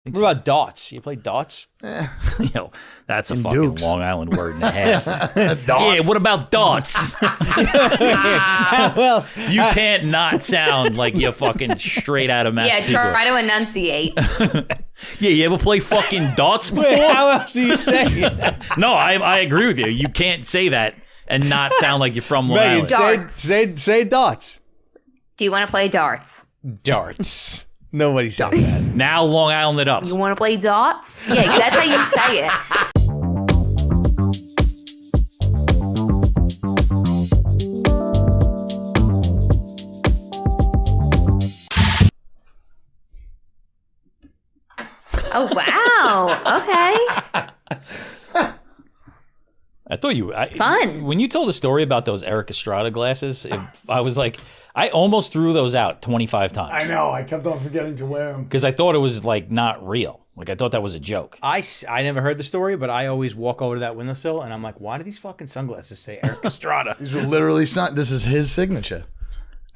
What about darts? You play darts? Yo, that's a In fucking Dukes. Long Island word and a half. Yeah, what about darts? Well, You can't not sound like you're fucking straight out of Yeah, Massachusetts. try to enunciate. Yeah, you ever play fucking darts before? how else do you say it? No, I agree with you. You can't say that and not sound like you're from Long Megan, Island. Darts. say darts. Do you want to play darts? Darts. Nobody says that. Now Long Island it up. You want to play darts? Yeah, that's how you say it. Oh, wow. Okay. I thought you Fun. When you told the story about those Eric Estrada glasses, I was like, I almost threw those out 25 times. I know. I kept on forgetting to wear them. Because I thought it was like not real. Like I thought that was a joke. I never heard the story, but I always walk over to that windowsill and I'm like, why do these fucking sunglasses say Eric Estrada? These were literally this is his signature.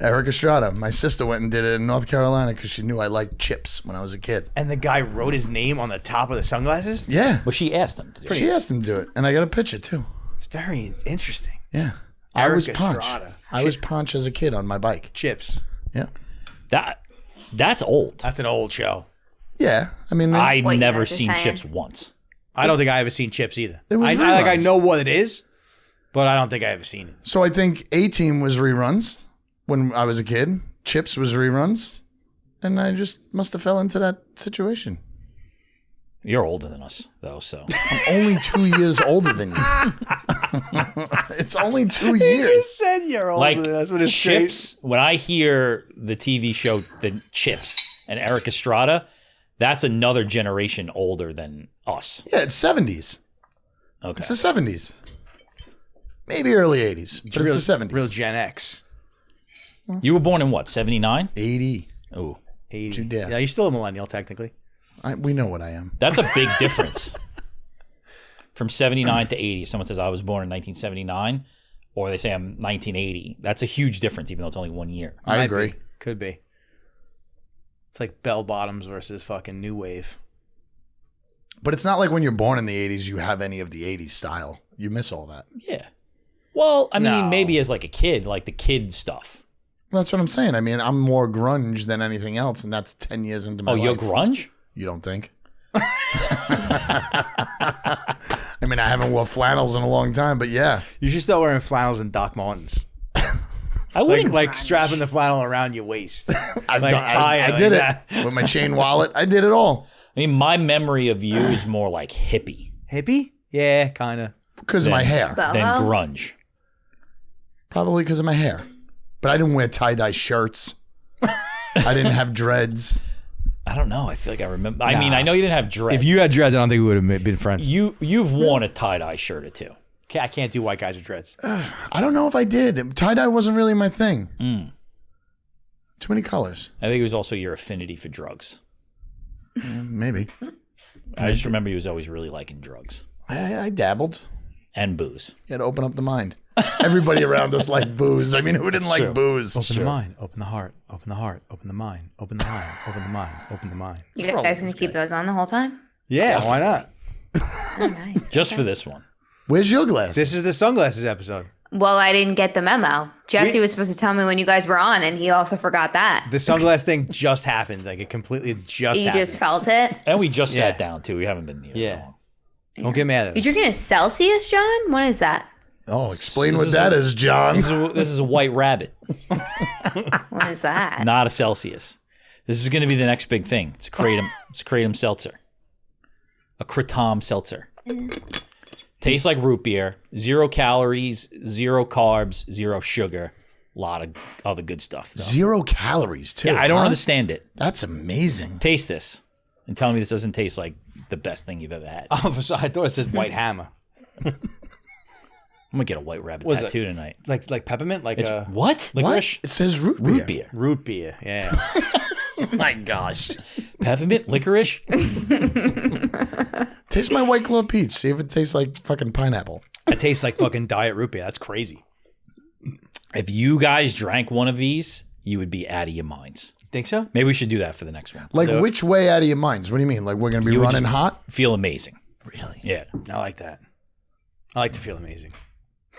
Eric Estrada. My sister went and did it in North Carolina because she knew I liked chips when I was a kid. And the guy wrote his name on the top of the sunglasses? Yeah. But she asked him to do it. She asked him to do it. And I got a picture too. It's very interesting. Yeah. Eric I was Punch. Estrada. I was Punch as a kid on my bike. Chips. Yeah. That's old. That's an old show. Yeah. I mean, I've Wait, never that's just seen saying. Chips once. I don't think I ever seen Chips either. It was I reruns. know what it is, but I don't think I ever seen it. so I think A-Team was reruns when I was a kid. Chips was reruns. And I just must have fell into that situation. You're older than us, though, so. I'm only 2 years older than you. It's only 2 years. said you're older Like, than us with his Chips, when I hear the TV show The Chips and Eric Estrada, that's another generation older than us. Yeah, it's 70s. Okay. It's the 70s. Maybe early 80s, but real, it's the 70s. Real Gen X. You were born in what, 79? 80. Oh, 80. You dare. Yeah, you're still a millennial, technically. We know what I am. that's a big difference. From 79 to 80. If someone says I was born in 1979, or they say I'm 1980, that's a huge difference, even though it's only 1 year. I Might agree. be. Could be. It's like bell bottoms versus fucking new wave. But it's not like when you're born in the 80s, you have any of the 80s style. You miss all that. Yeah. Well, I mean, No. maybe as like a kid, like the kid stuff. That's what I'm saying. I mean, I'm more grunge than anything else, and that's 10 years into my Oh, life. you're grunge? You don't think? I mean, I haven't worn flannels in a long time, but yeah. You should start wearing flannels and Doc Martens. I wouldn't. Like strapping the flannel around your waist. I've Like done, tie I it did like it with my chain wallet. I did it all I mean, my memory of you is more like hippie Hippie? Yeah, kind of. because of my hair. than Boho? grunge. Probably because of my hair. But I didn't wear tie-dye shirts. I didn't have dreads. I don't know. I feel like I remember. I mean, I know you didn't have dreads. If you had dreads, I don't think we would have been friends. You've worn a tie-dye shirt or two. I can't do white guys with dreads. I don't know if I did. Tie-dye wasn't really my thing. Too many colors. I think it was also your affinity for drugs. Maybe. I just remember you was always really liking drugs I dabbled. and booze. You had to open up the mind. Everybody around us liked booze. I mean, who didn't True. like booze? Open the mind, open the heart, open the heart, open the mind, open the mind, open the mind, open the mind. You guys gonna keep those on the whole time? Yeah, why not? Oh, nice. Just for this one. Where's your glasses? This is the sunglasses episode. Well, I didn't get the memo. Jesse was supposed to tell me when you guys were on, and he also forgot that. The sunglass thing just happened. Like it completely just You happened. just felt it. And we just Yeah. sat down, too. We haven't been here. Yeah. long. Don't get mad at You us. drinking a Celsius, John? What is that? Oh, explain This what is that is, John. This is a white rabbit, What is that? not a Celsius. This is going to be the next big thing. It's a kratom seltzer. A kratom seltzer. Tastes like root beer. 0 calories, 0 carbs, 0 sugar. A lot of other good stuff, though. 0 calories, too. Yeah, I don't huh? understand it. That's amazing. Taste this and tell me this doesn't taste like the best thing you've ever had. I'm Oh, so I thought it said white hammer. going to get a white rabbit What is tattoo tonight. Like peppermint? Like It's what? licorice? It says root beer. Root beer. Root beer. Yeah. My gosh. Peppermint? Licorice? Taste my White Claw peach. See if it tastes like fucking pineapple. It tastes like fucking diet root beer. That's crazy. If you guys drank one of these, you would be out of your minds. Think so? Maybe we should do that for the next one. Like, which way out of your minds? What do you mean? Like, we're going to be You would running just- hot? Feel amazing. Really? Yeah. I like that. I like to feel amazing.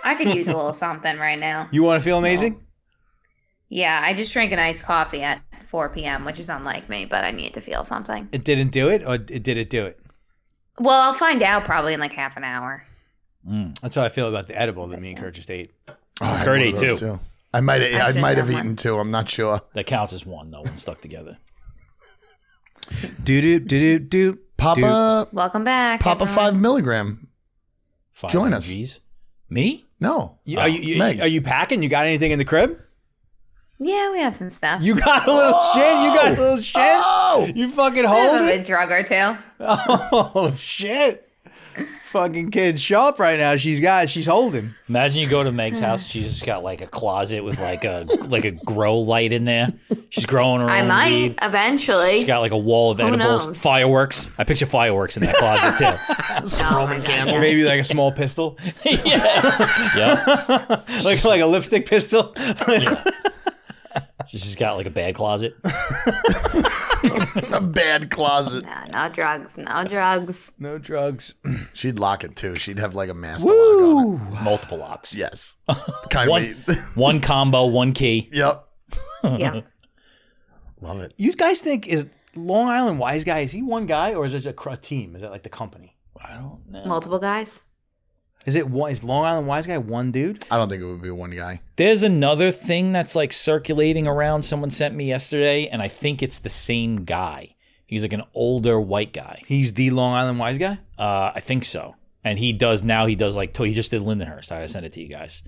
I could use a little something right now. You want to feel amazing? Yeah, I just drank an iced coffee at 4 p.m., which is unlike me, but I need to feel something. It didn't do it, or did it do it? Well, I'll find out probably in like half an hour. That's how I feel about the edible that me and Kurt just ate. Oh, I had Kurt one ate of those, too. I might should've have done eaten one. 2. I'm not sure. That counts as one, though, when stuck together. Do. Papa Welcome back. 5 milligram. 5 Join us. G's. Me? No. Meg. Are you packing? You got anything in the crib? Yeah, we have some stuff. You got a little shit. You got a little shit. Oh! You fucking We hold have it. a drug or two. Oh shit! Fucking kid's sharp right now. She's holding. Imagine you go to Meg's house. She's just got like a closet with like a grow light in there. She's growing her I own might weed. eventually. She's got like a wall of edibles, knows? fireworks. I picture fireworks in that closet too. Some Roman candles. Maybe like a small pistol, Yeah. like a lipstick pistol. Yeah. She's just got like a bad closet. A bad closet. Nah, no drugs. No drugs. No drugs. She'd lock it too. She'd have like a master lock on it. Multiple locks. Yes. Kind One, of. one combo, one key. Yep. Yeah. Love it. You guys think is Long Island Wise Guy? Is he one guy or is it a team? Is it like the company? I don't know. Multiple guys. Is Long Island Wise Guy one dude? I don't think it would be one guy. There's another thing that's like circulating around. Someone sent me yesterday, and I think it's the same guy. He's like an older white guy. He's the Long Island Wise Guy. I think so. And he just did Lindenhurst. I sent it to you guys.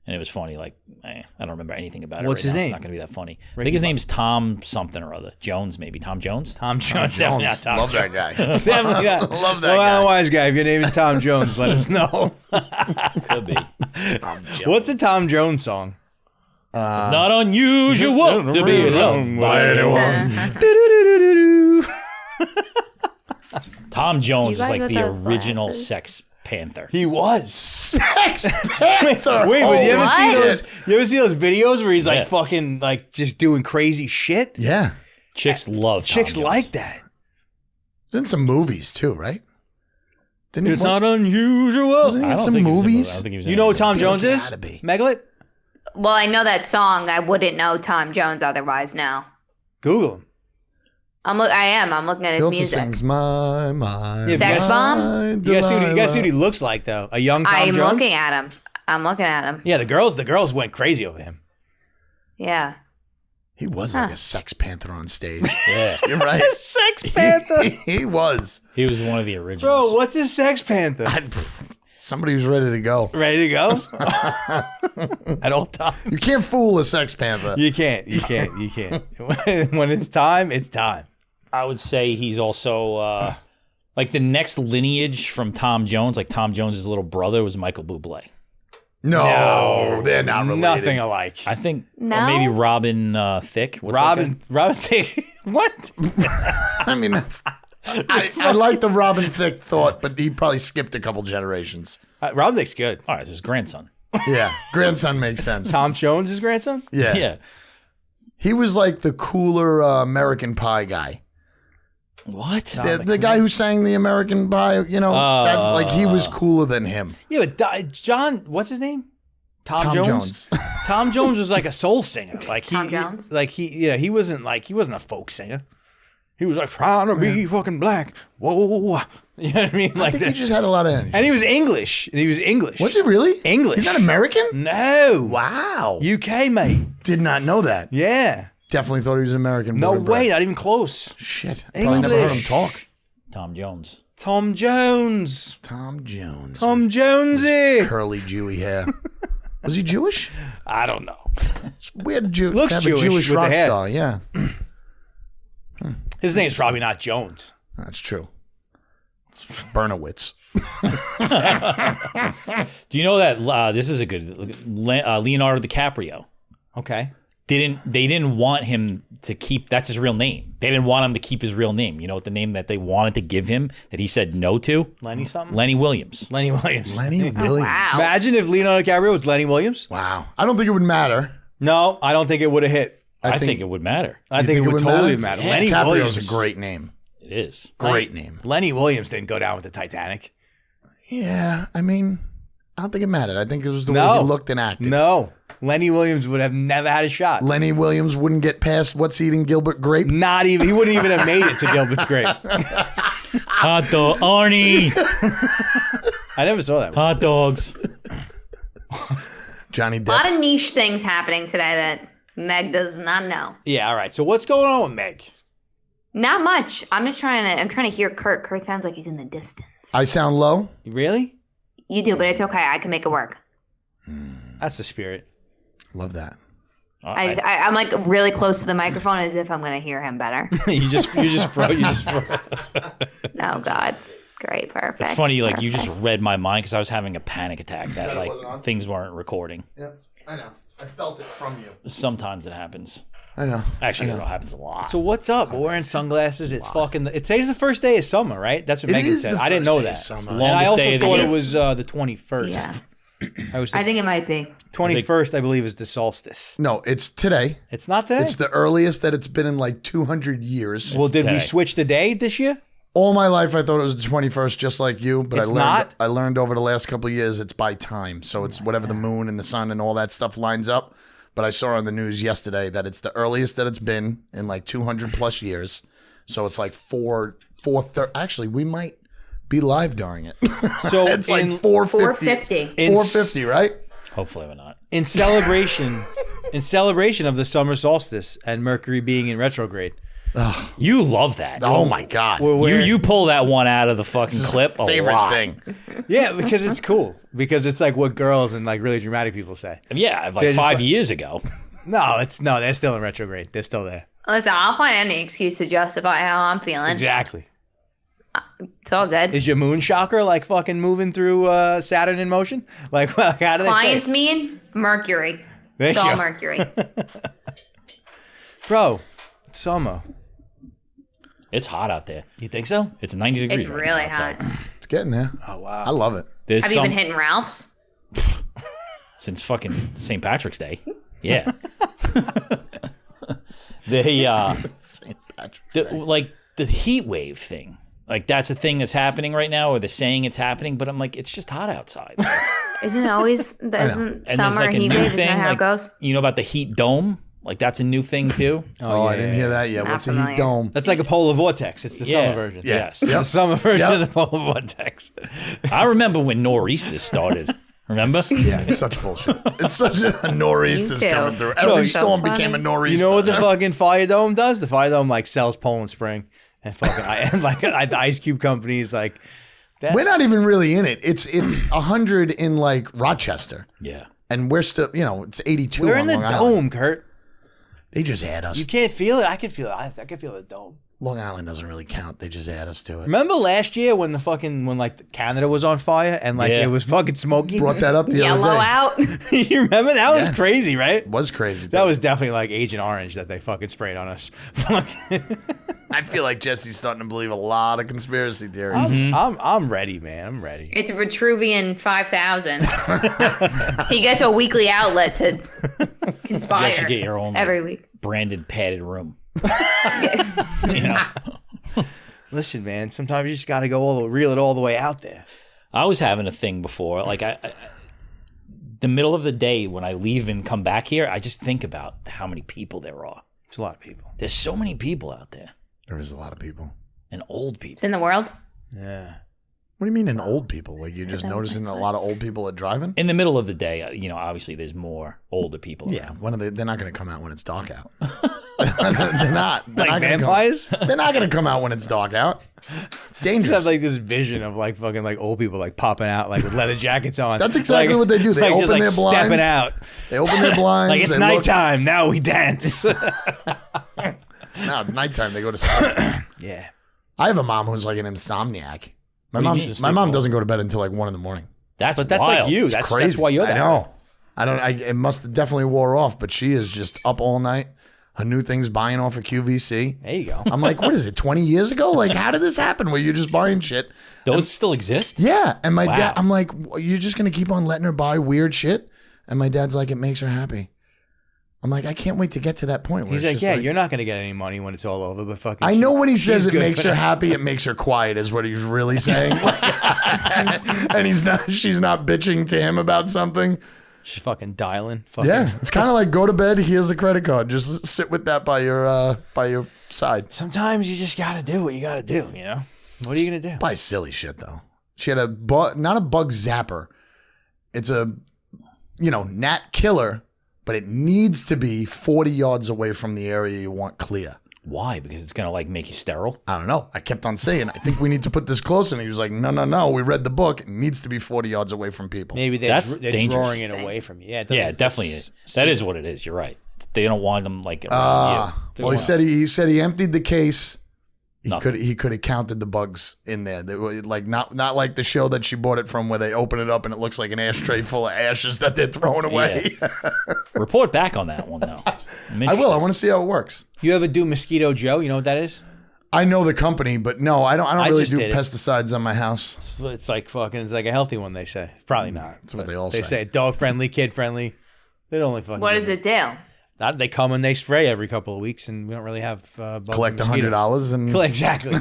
And it was funny. Like, I don't remember anything about it. What's right his now. name? It's not going to be that funny. I think his name's Tom something or other. Jones, maybe. Tom Jones? Tom Jones. Definitely not Tom Love Jones. that guy. Definitely not. Love that Long Island guy. Wise Guy. If your name is Tom Jones, let us know. Could be. What's a Tom Jones song? It's not unusual to be loved by anyone. Tom Jones You was guys like with the those original glasses? Sex Panther. He was. Sex Panther. Wait, but you ever see shit. those? You ever see those videos where he's like Yeah. fucking like just doing crazy shit? Yeah. Chicks love Tom Chicks Jones. like that. He's in some movies too, right? Didn't It's he? not unusual. Wasn't he I in don't some think he was in- movies? I don't think he was in You know who any Tom movie. Jones is? Gotta be. Megalith? Well, I know that song. I wouldn't know Tom Jones otherwise now. Google him. I'm looking at He his also music. sings My Mind. Yeah, Sex Bomb? You guys see what he looks like though? A young Tom I'm Jones? looking at him. I'm looking at him. Yeah, the girls went crazy over him. Yeah. He was like a Sex Panther on stage. Yeah. You're right. Sex Panther. He was. He was one of the originals. Bro, what's a Sex Panther? Somebody who's ready to go. Ready to go? At all times. You can't fool a Sex Panther. You can't. When it's time, it's time. I would say he's also like the next lineage from Tom Jones. Like Tom Jones' little brother was Michael Bublé. No, they're not related. Nothing alike. I think, No? or maybe Robin Thicke. What's that Robin Thicke. What? I mean, that's. I like the Robin Thicke thought, but he probably skipped a couple generations. Robin Thicke's good. guy? All right, it's his grandson. Yeah, grandson makes sense. Tom Jones' grandson? Yeah. Yeah. He was like the cooler American Pie guy. What? The guy who sang the American Pie, you know, that's like he was cooler than him. Yeah, but John, what's his name? Tom Jones. Tom Jones was like a soul singer. Like Tom Jones? he wasn't a folk singer. He was like trying to be fucking black. Whoa. You know what I mean? I Like think he that. just had a lot of energy. And he was English. Was he really? English. He's not American? No. Wow. UK, mate. Did not know that. Yeah. Definitely thought he was American. No born and bred. way, not even close. Shit. Probably never heard him English. talk. Tom Jones. Tom Jones. Tom Jones. Tom Jonesy. Curly Jewy hair. Was he Jewish? I don't know. It's weird to Looks have Jewish a Jewish with the rock hair. star. Yeah, His name's probably not Jones. that's true. It's Bernowitz. Do you know that this is a good Leonardo DiCaprio Okay. they didn't want him to keep, that's his real name. They didn't want him to keep his real name. You know what the name that they wanted to give him that he said no to? Lenny something? Lenny Williams. Lenny Williams. Lenny Williams. Wow. Imagine if Leonardo DiCaprio was Lenny Williams. Wow. I don't think it would matter. No, I don't think it would have hit. I think it would matter. I think it would totally matter. Yeah. Lenny DiCaprio's Williams. a great name. It is. Great name. Lenny Williams didn't go down with the Titanic. Yeah, I mean, I don't think it mattered. I think it was the way No. he looked and acted. No. Lenny Williams would have never had a shot. Lenny Williams wouldn't get past What's Eating Gilbert Grape. Not even. He wouldn't even have made it to Gilbert's Grape. Hot dog, Arnie. I never saw that one. Hot dogs. Johnny A lot Depp. of niche things happening today that Meg does not know. Yeah, all right. So what's going on with Meg? Not much. I'm trying to hear Kurt. Kurt sounds like he's in the distance. I sound low? Really? You do, but it's okay. I can make it work. That's the spirit. Love that. I'm like really close to the microphone as if I'm going to hear him better. you just froze. Oh, God. Great. Perfect. It's funny, like, you just read my mind because I was having a panic attack that, like, things weren't recording. Yep, I know. I felt it from you. Sometimes it happens. I know. Actually, it happens a lot. So what's up? We're wearing sunglasses. It's fucking. Today's the first day of summer, right? That's what It Megan is said. the I didn't first know day that. of summer. And I Longest also day of the thought year. it was the 21st. Yeah. I think it might be. 21st, I believe, is the solstice. No, it's today. It's not today. It's the earliest that it's been in like 200 years. Well, did we today. switch the day this year? All my life, I thought it was the 21st, just like you. But It's I learned. not? I learned over the last couple of years, it's by time. So it's whatever the moon and the sun and all that stuff lines up. But I saw on the news yesterday that it's the earliest that it's been in like 200 plus years. So it's like 4:30. Actually, we might be live during it. So It's like in 4:50. 4:50. 4:50, right? Hopefully we're not. in celebration of the summer solstice and Mercury being in retrograde. You love that. Oh my God. You pull that one out of the fucking clip a Favorite lot. thing. Yeah, because it's cool. Because it's like what girls and like really dramatic people say. Yeah, They're like just 5 like- years ago. No, they're still in retrograde. They're still there. Listen, I'll find any excuse to justify how I'm feeling. Exactly. It's all good. Is your moon chakra like fucking moving through Saturn in motion? Like, how do they Clients say? mean Mercury. There It's you all go. Mercury. Bro, summer. It's hot out there. You think so? It's 90 degrees. It's right really now outside. hot. It's getting there. Oh, wow. I love it. There's Have you been hitting Ralph's? since fucking St. Patrick's Day. Yeah. They St. Patrick's the, Day. like the heat wave thing. Like that's a thing that's happening right now, or they're saying it's happening, but I'm like, it's just hot outside. Isn't it always? Isn't And there's summer like a heat new wave? Isn't thing, that how like, it goes? you know about the heat dome? Like that's a new thing too. Oh, I didn't hear that yet. Not What's a heat familiar. dome? That's like a polar vortex. It's the Yeah. summer version. Yeah. Yes. It's the summer version Yep. of the polar vortex. I remember when nor'easters started. Remember? Yeah, it's such bullshit. It's such a nor'easter's Me too. coming through. Every so storm funny. became a nor'easter. You know what the fucking Fire Dome does? The Fire Dome like sells Poland Spring and fucking and like the Ice Cube companies like. That's, We're not even really in it. It's 100 in like Rochester, Yeah. and we're still, it's 82. We're on in the Long dome, Island. Kurt. They just add us. You can't feel it. I can feel it. I can feel the dome. Long Island doesn't really count. They just add us to it. Remember last year when like Canada was on fire and like Yeah. it was fucking smoky? Brought that up the Yellow other day. out. You remember that was Yeah. crazy, right? It was crazy. That was definitely like Agent Orange that they fucking sprayed on us. I feel like Jesse's starting to believe a lot of conspiracy theories. I'm ready, man. I'm ready. It's Vitruvian 5000. He gets a weekly outlet to conspire You should get your own every week. branded padded room. You know? Listen, man. Sometimes you just got to go reel it all the way out there. I was having a thing before, like the middle of the day when I leave and come back here, I just think about how many people there are. It's a lot of people. There's so many people out there, There is a lot of people. and old It's people. in the world. Yeah. What do you mean in old people? Like you're just noticing a lot of old people are driving? In the middle of the day, obviously there's more older people. Yeah, they're not going to come out when it's dark out. They're not. They're Like not gonna vampires? They're not going to come out when it's dark out. It's Just dangerous. have like this vision of like fucking like old people like popping out like with leather jackets on. That's exactly Like- what they do. They like, open just, like, their blinds. stepping out. They open their blinds. Like it's they look- nighttime. Now we dance. No, it's nighttime. They go to sleep. Yeah. I have a mom who's like an insomniac. My What do you mom, mean? my mom doesn't go to bed until like 1 a.m. That's But that's wild. like you. That's why you're that. I know. I don't. It must have definitely wore off, but she is just up all night. Her new thing's buying off of QVC. There you go. I'm like, what is it? 20 years ago? Like, how did this happen? Where you're just buying shit? Those still exist? Yeah. And my Wow. dad, I'm like, you're just gonna keep on letting her buy weird shit? And my dad's like, it makes her happy. I'm like, I can't wait to get to that point. Where He's it's like, just yeah, you're not gonna get any money when it's all over, but fucking. I know when he says she's it good makes for her that. happy, it makes her quiet, is what he's really saying. And she's not bitching to him about something. She's fucking dialing. Fucking. Yeah, it's kind of like go to bed. Here's the credit card. Just sit with that by your side. Sometimes you just gotta do what you gotta do. You know. What are you gonna do? Buy silly shit though. She had not a bug zapper. It's a, gnat killer, but it needs to be 40 yards away from the area you want clear. Why? Because it's gonna make you sterile. I don't know. I kept on saying, I think we need to put this closer. And he was like, no. We read the book. It needs to be 40 yards away from people. Maybe they're That's they're dangerous. drawing it away from you. Yeah, Yeah, it definitely is. That is what it is. You're right. They don't want them around you. Well, he said he emptied the case. Nothing. He could have counted the bugs in there. They were like not like the show that she bought it from, where they open it up and it looks like an ashtray full of ashes that they're throwing away. Yeah. Report back on that one though. I will. I want to see how it works. You ever do Mosquito Joe? You know what that is? I know the company, but no, I don't really just do did it. pesticides on my house. It's like fucking. It's like a healthy one. They say. Probably not. That's what but they all They say. say dog friendly, kid friendly. They don't only fucking. What does it do? They come and they spray every couple of weeks, and we don't really have bugs. Collect and mosquitoes. $100 and Exactly.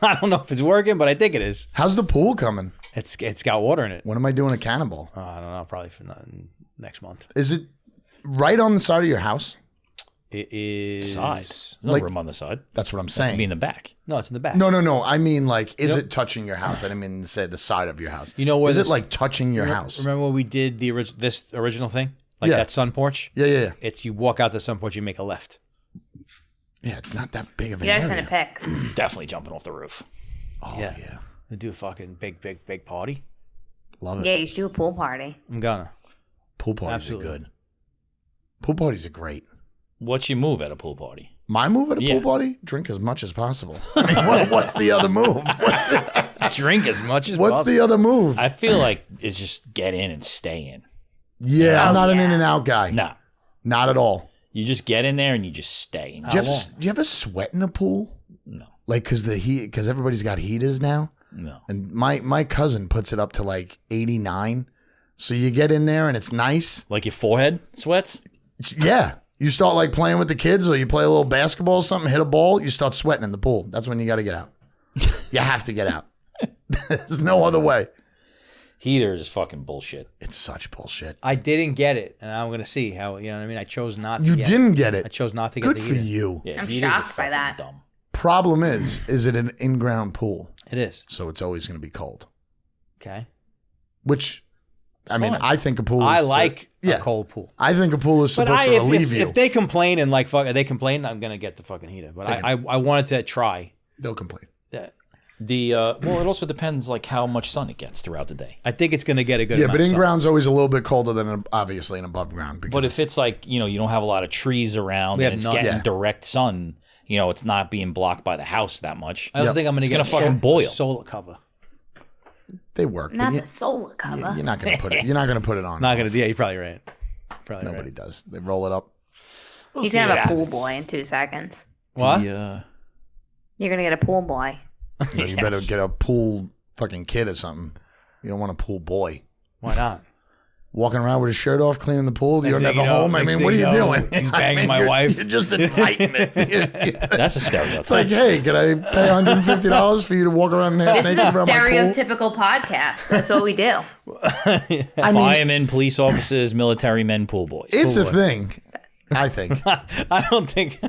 I don't know if it's working, but I think it is. how's the pool coming? It's got water in it. When am I doing a cannonball? I don't know. Probably for next month. Is it right on the side of your house? It is Side. There's no Like- room on the side. That's what I'm To saying. be in the back. No, it's in the back. No. I mean, like, is Yep. it touching your house? I didn't mean to say the side of your house. You know where is it this- like touching your house? Remember when we did this original thing, like Yeah. that sun porch? Yeah. It's you walk out the sun porch, you make a left. Yeah, it's not that big of an You gotta area. send a pic. Definitely jumping off the roof. Oh, Yeah. yeah. We do a fucking big party. Love it. Yeah, you should do a pool party. I'm gonna. Pool parties Absolutely. are good. Pool parties are great. What's your move at a pool party? My move at a Yeah. pool party? Drink as much as possible. I mean, what's the other move? Drink as much as What's possible. the other move? I feel like it's just get in and stay in. Yeah, I'm Oh, not an yeah. in and out guy. Nah. Not at all. You just get in there and you just stay. Do you ever sweat in a pool? No. Like, because everybody's got heaters now. No. And my cousin puts it up to like 89. So you get in there and it's nice. Like your forehead sweats? Yeah. You start like playing with the kids, or you play a little basketball or something, hit a ball, you start sweating in the pool. That's when you got to get out. You have to get out. There's no other way. Heater is fucking bullshit. It's such bullshit. I didn't get it, and I'm gonna see how. You know what I mean? I chose not. You to get didn't get I it. chose not to get Good the for heater. you. Yeah, I'm heaters are shocked by fucking that. dumb. Problem is it an in-ground pool? It is So it's always going to be cold. okay. Which, It's I mean, fine. I think a pool is I to- like yeah. a cold pool. I think a pool is But supposed to relieve you. if they complain and like fuck, they complain, I'm gonna get the fucking heater. But I wanted to try. They'll complain. that. Well, it also depends like how much sun it gets throughout the day. I think it's gonna get a good. Yeah, amount but of sun. in-ground's always a little bit colder than obviously an above ground. Because But if it's like, you don't have a lot of trees around We and have it's none. getting Yeah. direct sun, it's not being blocked by the house that much. I also Yep. think I'm gonna It's get gonna fucking boil. solar cover. they work, Not but the solar cover. you're not going to put it. You're not going to put it on. Not gonna. Yeah, you're probably right. Probably Nobody right. does. They roll it up. He's gonna have a pool boy in 2 seconds. What? The, You're gonna get a pool boy. You better get a pool fucking kid or something. You don't want a pool boy Why not? walking around with his shirt off, cleaning the pool. You Next don't have thing a you know- home. I next mean, what are thing you you know, doing? he's I banging mean, my wife. You're just inviting it. that's a stereotype. It's like, hey, can I pay $150 for you to walk around half This is naked a around my pool? stereotypical podcast. That's what we do. I mean, Firemen, police officers, military men, pool boys. it's a thing. I think. I don't think.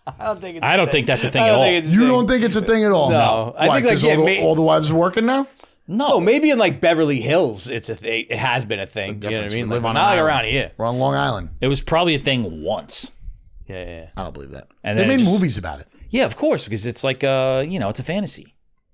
I don't think. It's I don't think that's a thing at all. You don't think it's a thing at all? No. I Why, think, like, 'cause yeah, all the wives are working now? Oh, maybe in like Beverly Hills, it's a thing. It has been a thing. You know what I difference. mean? We live Like, on not an like island. around here. We're on Long Island. It was probably a thing once. Yeah. I don't believe that. And They then made it just- movies about it. Yeah, of course, because it's like it's a fantasy.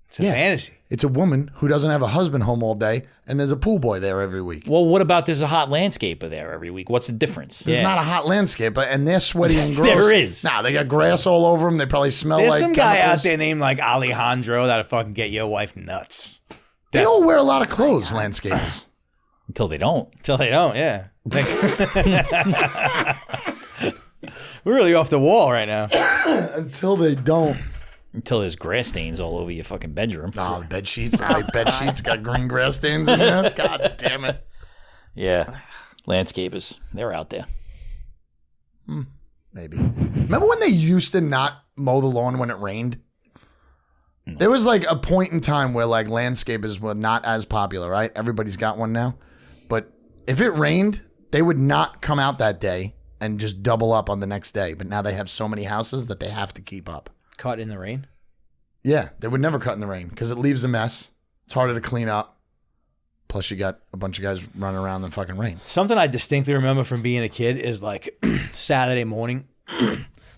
It's a fantasy. It's a woman who doesn't have a husband home all day, and there's a pool boy there every week. Well, what about there's a hot landscaper there every week? What's the difference? There's not a hot landscape, and they're sweaty and Yes, gross. there is. Nah, they got grass all over them. They probably smell There's like some guy out chemicals. there named like Alejandro that'll fucking get your wife nuts. They all wear a lot of clothes, landscapers. Until they don't. Till they don't, yeah. We're really off the wall right now. Until they don't. Until there's grass stains all over your fucking bedroom. Oh, the bed sheets, the white bed sheets got green grass stains in there. God damn it. Yeah. Landscapers, they're out there. Maybe. Remember when they used to not mow the lawn when it rained? There was like a point in time where like landscapers were not as popular, right? Everybody's got one now. But if it rained, they would not come out that day and just double up on the next day. But now they have so many houses that they have to keep up. Caught in the rain. Yeah, they would never cut in the rain because it leaves a mess. It's harder to clean up. Plus, you got a bunch of guys running around in the fucking rain. Something I distinctly remember from being a kid is like Saturday morning.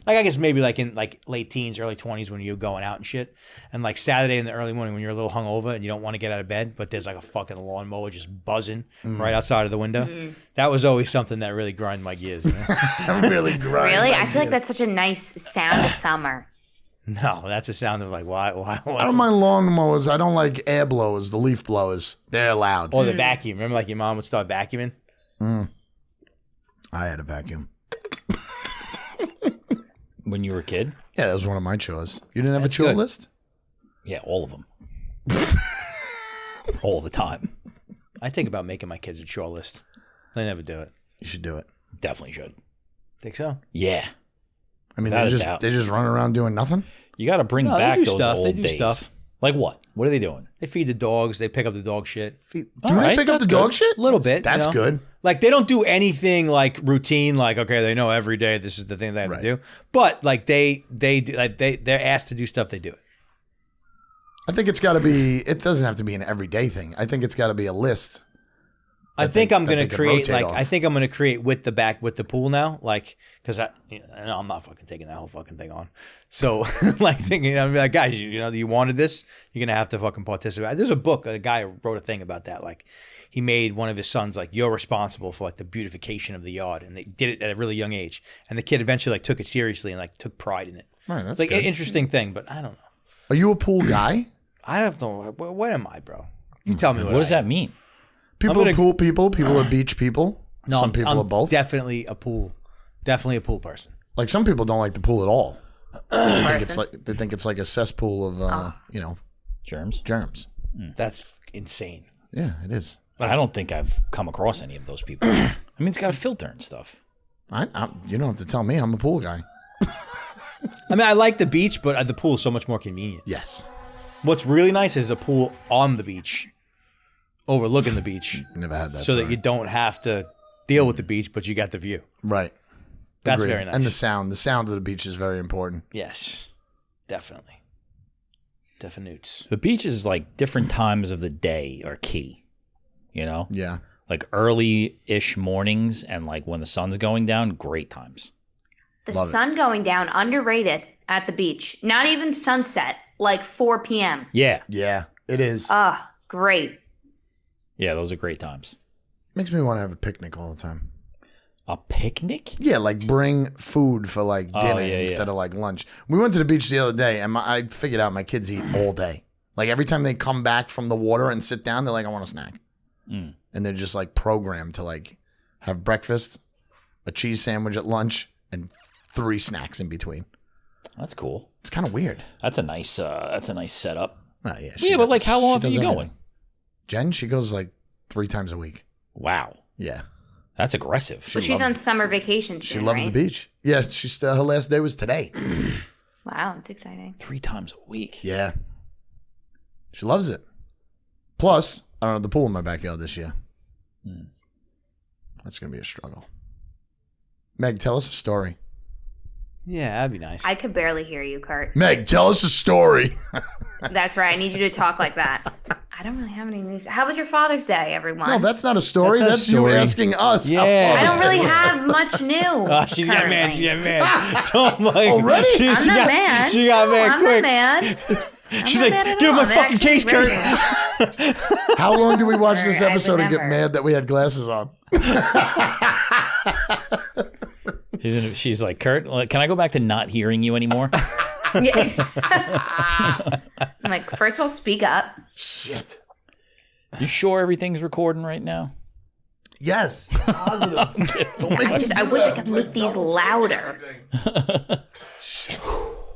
Like I guess maybe like in like late teens, early 20s when you're going out and shit. And like Saturday in the early morning when you're a little hungover and you don't want to get out of bed, but there's like a fucking lawnmower just buzzing right outside of the window. That was always something that really grinded my gears. Really grind. Really? I feel like that's such a nice sound of summer. No, that's a sound of like, why? I don't mind lawn mowers. I don't like air blowers, the leaf blowers. They're loud. Or the vacuum. Remember like your mom would start vacuuming? I had a vacuum. When you were a kid? Yeah, that was one of my chores. You didn't have That's a chore good. list? Yeah, all of them. All the time. I think about making my kids a chore list. They never do it. You should do it. Definitely should. Think so? Yeah. I mean, Without a they doubt. just run around doing nothing? You got to bring No, they back do those stuff. old They do days. stuff. Like what? What are they doing? They feed the dogs. They pick up the dog shit. Do All they right, pick up the that's dog good. shit? A little bit. That's you know? good. Like they don't do anything like routine. Like okay, they know every day this is the thing they have Right. to do. But like they're asked to do stuff. They do it. I think it's got to be, it doesn't have to be an everyday thing. I think it's got to be a list. I think I'm that gonna they could create rotate like off. I think I'm gonna create with the pool now, like because I know I'm not fucking taking that whole fucking thing on. So like thinking, I'm like guys, you wanted this, you're gonna have to fucking participate. There's a book, a guy wrote a thing about that. Like he made one of his sons like you're responsible for like the beautification of the yard, and they did it at a really young age. And the kid eventually like took it seriously and like took pride in it. Right, that's It's like good. an interesting thing, but I don't know. Are you a pool guy? I don't know. What am I, bro? You tell me What does I that mean? People I'm are gonna- pool people. People are beach people. No, Some people I'm are both. Definitely a pool person. Like some people don't like the pool at all. They think it's like a cesspool of Germs? germs. That's insane. Yeah, it is. I don't think I've come across any of those people. I mean, it's got a filter and stuff. You don't have to tell me. I'm a pool guy. I mean, I like the beach, but the pool is so much more convenient. Yes. What's really nice is a pool on the beach, overlooking the beach, Never had that. so that you don't have to deal with the beach, but you got the view. Right. That's Agreed. very nice. And the sound. The sound of the beach is very important. Yes, definitely. Definutes. The beaches, like different times of the day, are key. You know, Yeah. like early-ish mornings and like when the sun's going down, great times. The Love it. sun going down, underrated at the beach. Not even sunset, like 4 p.m. Yeah, Yeah, it is. Great. yeah, those are great times. Makes me want to have a picnic all the time. A picnic? Yeah, like bring food for like Oh, dinner yeah, instead yeah. of like lunch. We went to the beach the other day, and I figured out my kids eat all day. Like every time they come back from the water and sit down, they're like, "I want a snack," and they're just like programmed to like have breakfast, a cheese sandwich at lunch, and 3 snacks in between. That's cool. It's kind of weird. That's a nice setup. Oh, yeah, Yeah, but like, how she long are does you everything. going? Jen, she goes like 3 times a week. Wow, Yeah, that's aggressive. So she's on summer vacation she soon, loves right? the beach. Yeah, she's her last day was today. Wow, it's exciting. 3 times a week. Yeah, she loves it. Plus, I don't have the pool in my backyard this year. That's gonna be a struggle. Meg, tell us a story. Yeah, that'd be nice. I could barely hear you, Kurt. Meg, tell us a story. That's right. I need you to talk like that. I don't really have any news. How was your Father's Day, everyone? No, that's not a story. That's a That's, you story. asking us. how Yeah. far I don't is really it? have much new. Oh, she's got mad. currently. She got mad. Don't like Already? I'm not mad. She got mad I'm quick. not mad. She's not like, mad at "Get him all. my They fucking actually case, Kurt." agree. How long did we watch this Sorry, I episode and get remember. mad that we had glasses on? She's like, Kurt, can I go back to not hearing you anymore? Yeah. I'm like, first of all, speak up. Shit. You sure everything's recording right now? Yes. Positive. I wish I could make these louder.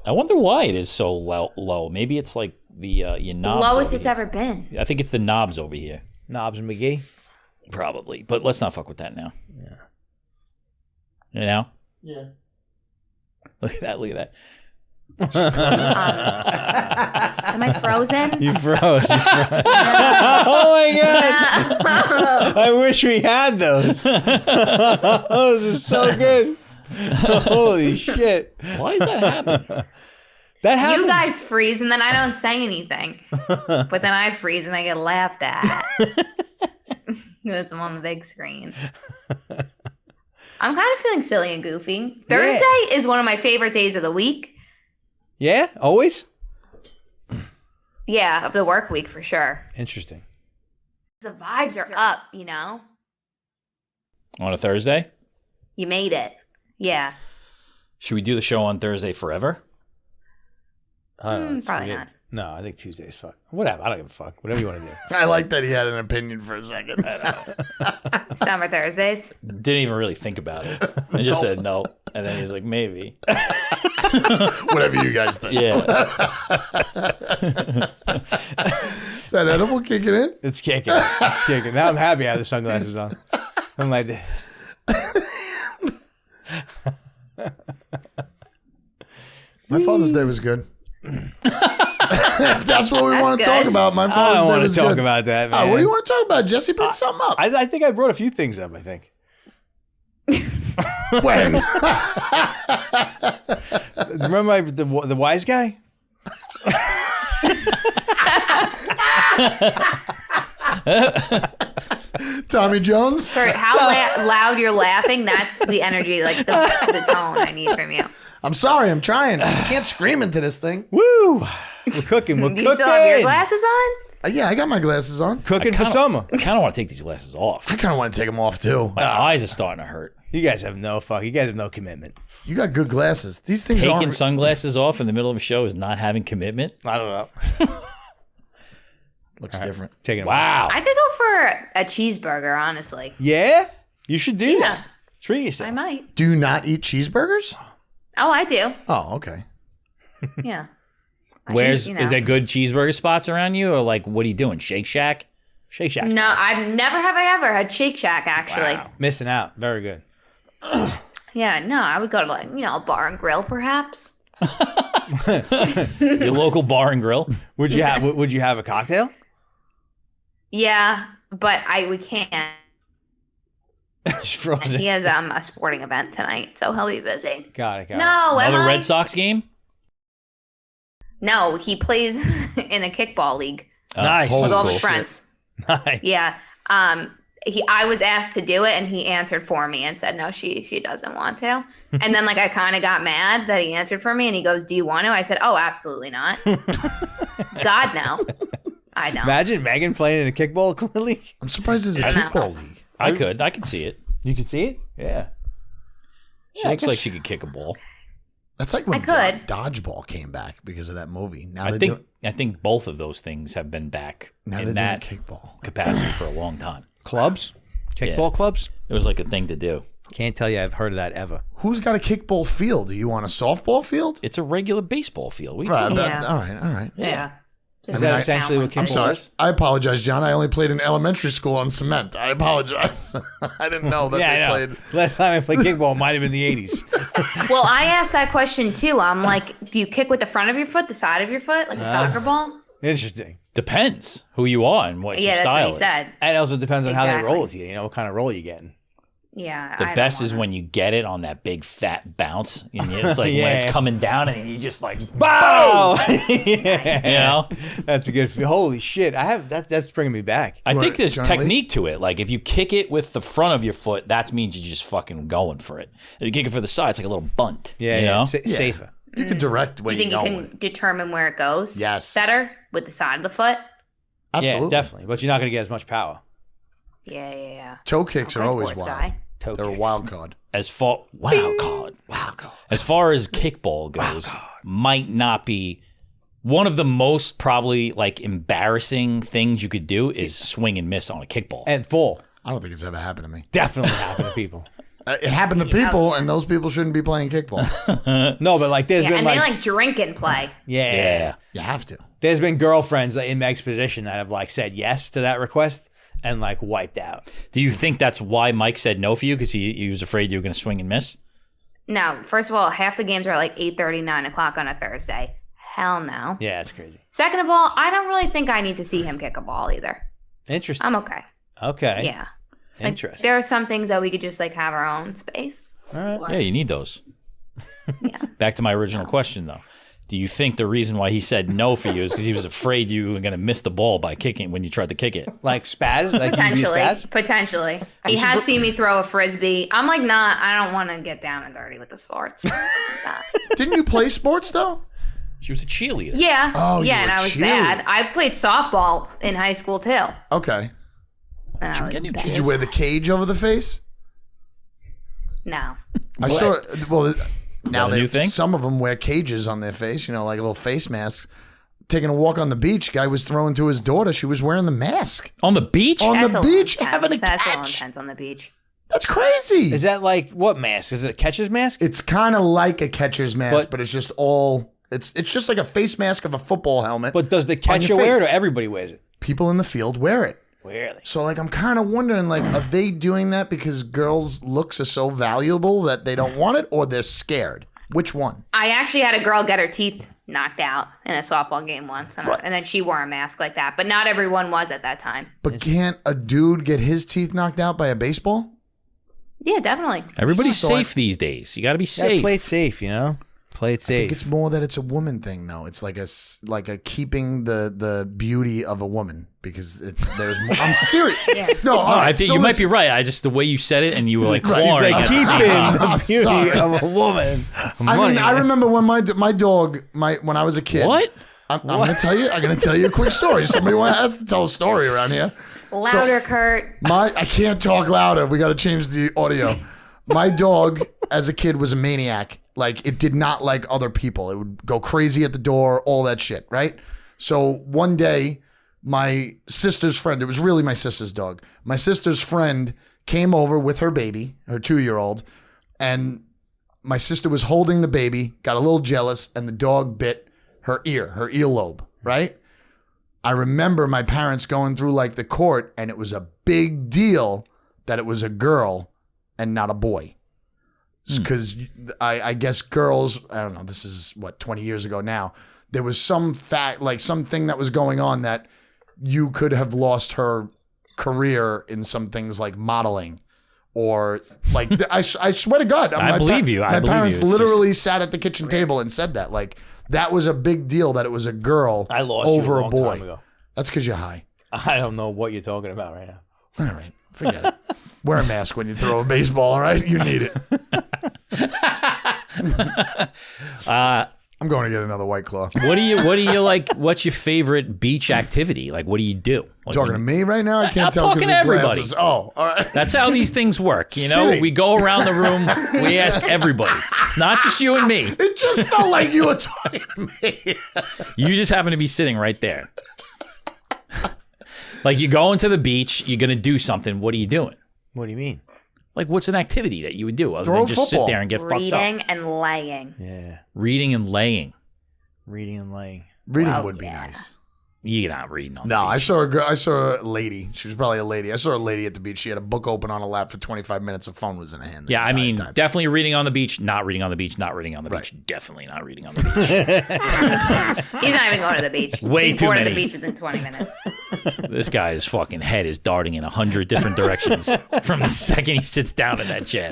I wonder why it is so low. Maybe it's like the your knobs. Lowest over it's here. ever been. I think it's the knobs over here, Knobs and McGee. probably. But let's not fuck with that now. Yeah. You know? Yeah. Look at that. Look at that. Am I frozen? You froze. Oh my god! I wish we had those. Those are so good. Holy shit! Why is that happening? That happens. You guys freeze and then I don't say anything. But then I freeze and I get laughed at. Because I'm on the big screen. I'm kind of feeling silly and goofy. Thursday is one of my favorite days of the week. Yeah, always. Yeah, of the work week for sure. Interesting. The vibes are up, you know? On a Thursday? You made it. Yeah. Should we do the show on Thursday forever? I don't know. It's Probably weird. not. No, I think Tuesday's fuck. Whatever. I don't give a fuck. Whatever you want to do. I like that he had an opinion for a second. Summer Thursdays. Didn't even really think about it. I just said no. And then he's like, maybe. Whatever you guys think. Yeah. Is that edible kicking in? It's kicking. It's kicking. Now I'm happy I have the sunglasses on. I'm like, My Father's Day was good. If that's what we want to good. talk about, my I Father's don't Day want was to talk good. about that, man. Oh, what do you want to talk about? Jesse, bring something up. I think I brought a few things up, I think. When? Remember the wise guy? Tommy Jones? For how loud you're laughing, that's the energy, like the tone I need from you. I'm sorry, I'm trying. I can't scream into this thing. Woo! We're cooking. We're Do cooking. you still have your glasses on? Yeah, I got my glasses on. Cooking for summer. I kind of want to take these glasses off. I kind of want to take them off, too. My eyes are starting to hurt. You guys have no fuck. You guys have no commitment. You got good glasses. These things Taking aren't... sunglasses off in the middle of a show is not having commitment. I don't know. Looks different. Taking them. Wow. I could go for a cheeseburger, honestly. Yeah? You should do Yeah. that. Treat yourself. I might. Do you not eat cheeseburgers? Oh, I do. Oh, okay. Yeah. Where's You know. is there good cheeseburger spots around you, or like what are you doing? Shake Shack? Shake Shack. No, I've never have I ever had Shake Shack, actually. Wow. Missing out. Very good. Yeah, no, I would go to like, a bar and grill perhaps. Your local bar and grill? Would you have a cocktail? Yeah, but we can't. She's frozen. He has a sporting event tonight, so he'll be busy. Got it. No, am Another I? Red Sox game? No, he plays in a kickball league Nice. Oh, with all cool. his friends. Nice. Yeah. I was asked to do it, and he answered for me and said, no, she doesn't want to. And then, I kind of got mad that he answered for me, and he goes, do you want to? I said, oh, absolutely not. God, no. I don't. Imagine Megan playing in a kickball league. I'm surprised there's a I know. kickball league. I could see it. You could see it. Yeah. She I looks guess- like she could kick a ball. That's like when I could. Dodgeball came back because of that movie. Now I think both of those things have been back now in they're that doing kickball. capacity for a long time. Clubs, kickball clubs. It was like a thing to do. Can't tell you I've heard of that ever. Who's got a kickball field? Do you want a softball field? It's a regular baseball field. We Right. do. Yeah. All right. Yeah. Is that essentially what I'm kickball sorry. is? I apologize, John. I only played in elementary school on cement. I apologize. I didn't know that Yeah, they I know. played. Last time I played kickball might have been the 80s. Well, I asked that question too. I'm like, do you kick with the front of your foot, the side of your foot, like a soccer ball? Interesting. Depends who you are and what your Yeah, that's style what he is. said. And it also depends on how they Exactly. roll with you. You know, what kind of roll you getting. Yeah. The best is when you get it on that big fat bounce. And it's like when Yeah. it's coming down and you just like, Oh, yeah. you know? That's a good feel. Holy shit. I have that's bringing me back. I You think want there's Johnny Lee? technique to it. Like if you kick it with the front of your foot, that means you're just fucking going for it. If you kick it for the side, it's like a little bunt. Yeah, you know? safer. You can direct where You think you're you going. can determine where it goes? Yes. Better with the side of the foot? Absolutely. Yeah, definitely. But you're not going to get as much power. Yeah. Toe kicks are Okay, always sports wild. guy. Toe They're a kicks. wild card. As far As far as kickball goes, might not be one of the most probably like embarrassing things you could do is swing and miss on a kickball. And full. I don't think it's ever happened to me. Definitely happen to people. It happened to people, and those people shouldn't be playing kickball. No, but like there's Yeah, been and like, they like drink and play. Yeah. You have to. there's been girlfriends like, in Meg's position that have like said yes to that request and like wiped out. Do you think that's why Mike said no for you? Because he was afraid you were going to swing and miss? No, first of all, half the games are like 8:30, 9 o'clock on a Thursday. Hell no. Yeah, it's crazy. Second of all, I don't really think I need to see him kick a ball either. Interesting. I'm okay. Okay. Yeah. Like, Interesting. there are some things that we could just like have our own space. All right. Or- Yeah, you need those. Yeah. Back to my original question, though. Do you think the reason why he said no for you is because he was afraid you were going to miss the ball by kicking when you tried to kick it? Like spaz? Like you be Potentially. spaz? Potentially. He has seen me throw a frisbee. I'm like, nah, I don't want to get down and dirty with the sports. Nah. Didn't you play sports though? She was a cheerleader. Yeah. Oh, you yeah, were and I was cheerleading. bad. I played softball in high school too. Okay. And I was Get new bad. Did you wear the cage over the face? No. I saw. Well, now a new thing? some of them wear cages on their face. You know, like little face masks. Taking a walk on the beach, guy was throwing to his daughter. She was wearing the mask On the beach? on That's the a beach, little having a intense. That's a little catch. intense on the beach. That's crazy. Is that like what mask? Is it a catcher's mask? It's kind of like a catcher's mask, But- but it's just all. It's just like a face mask of a football helmet. But does the on catcher your wear it or face. everybody wears it? People in the field wear it. Really? So like I'm kind of wondering like are they doing that because girls' looks are so valuable that they don't want it or they're scared? Which one? I actually had a girl get her teeth knocked out in a softball game once, and then she wore a mask like that. But not everyone was at that time. But can't a dude get his teeth knocked out by a baseball? Yeah, definitely. Everybody's So safe these days. You got to be Yeah, safe. play it safe, you know? Play it I think safe. it's more that it's a woman thing though. It's like a keeping the beauty of a woman because there's more. I'm serious. Yeah. No, all I right, think so you might listen. be right. I just the way you said it and you were like Right, he's clawing like, at the keep same it. time. the I'm beauty sorry. of a woman. I mean, I remember when my dog when I was a kid. What? I'm gonna tell you. I'm gonna tell you a quick story. Somebody has to tell a story around here. Louder, Kurt. I can't talk louder. We got to change the audio. My dog, as a kid, was a maniac. Like, it did not like other people. It would go crazy at the door, all that shit, right? So one day, my sister's friend, it was really my sister's dog. My sister's friend came over with her baby, her 2-year-old, and my sister was holding the baby, got a little jealous, and the dog bit her earlobe, right? I remember my parents going through like the court, and it was a big deal that it was a girl and not a boy. Because I guess girls, I don't know, this is what, 20 years ago now, there was some fact, like something that was going on that you could have lost her career in some things like modeling. Or like, I swear to God. I believe you. I My believe parents you. It's literally sat at the kitchen table and said that. Like, that was a big deal that it was a girl I lost over you a a long boy. time ago. That's because you're high. I don't know what you're talking about right now. All right, forget it. Wear a mask when you throw a baseball, all right? You need it. I'm going to get another White Claw. What do you like? What's your favorite beach activity? Like, what do you do? Like, Talking to me right now? I can't I'm tell talking because to of everybody. glasses. Oh, all right. That's how these things work. You know, Sitting. we go around the room, we ask everybody. It's not just you and me. It just felt like you were talking to me. You just happen to be sitting right there. Like, you're going to the beach, you're going to do something. What are you doing? What do you mean? Like, what's an activity that you would do other Throw than just football. sit there and get fucked Reading up? and laying. Yeah. Reading and laying. Reading and laying. Reading Well, would be yeah. nice. You're not reading on No, the I beach. saw a girl. I saw a lady. She was probably a lady. I saw a lady at the beach. She had a book open on her lap for 25 minutes. Her phone was in her hand. the Yeah, I entire mean, time. definitely reading on the beach, not reading on the beach, not reading on the beach, definitely not reading on the beach. He's not even going to the beach. Way He's too bored of many. the beach within 20 minutes. This guy's fucking head is darting in 100 different directions from the second he sits down in that chair.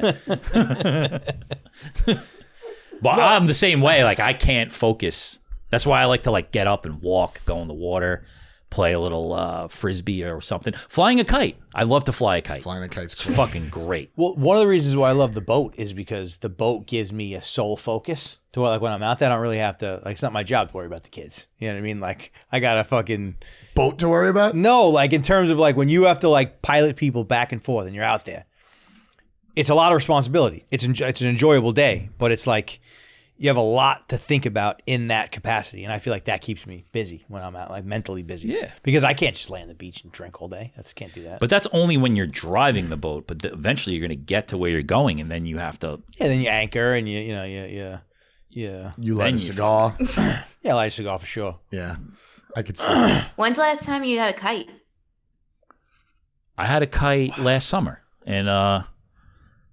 But I'm the same way. Like, I can't focus. That's why I like to like get up and walk, go in the water, play a little frisbee or something. Flying a kite. I love to fly a kite. Flying a kite's It's cool. fucking great. Well, one of the reasons why I love the boat is because the boat gives me a sole focus to where, like, when I'm out there, I don't really have to, like, it's not my job to worry about the kids. You know what I mean? Like, I gotta fucking, Boat to worry about? no, like, in terms of, like, when you have to, like, pilot people back and forth and you're out there, it's a lot of responsibility. It's an enjoyable day, but it's like, you have a lot to think about in that capacity. And I feel like that keeps me busy when I'm out, like mentally busy. Yeah. Because I can't just lay on the beach and drink all day. I just can't do that. But that's only when you're driving the boat. But eventually you're going to get to where you're going, and then you have to. yeah, then you anchor and you You light Then a you cigar. yeah, light a cigar for sure. Yeah. I could see that. When's the last time you had a kite? I had a kite last summer, and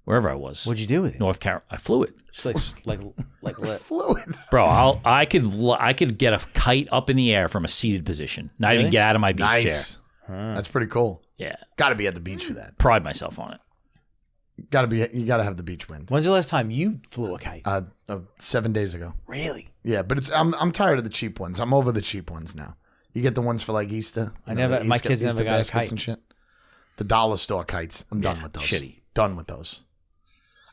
wherever I was. What'd you do with it? North Carolina. I flew it. Just like lit. Fluid. Bro, I could get a kite up in the air from a seated position. Not even get out of my beach Nice. chair. That's pretty cool. Yeah. Got to be at the beach for that. Pride myself on it. You got to have the beach wind. When's the last time you flew a kite? 7 days ago. Really? Yeah, but I'm tired of the cheap ones. I'm over the cheap ones now. You get the ones for like Easter. My kids never got a kite. And shit. The dollar store kites. I'm done with those. Shitty. Done with those.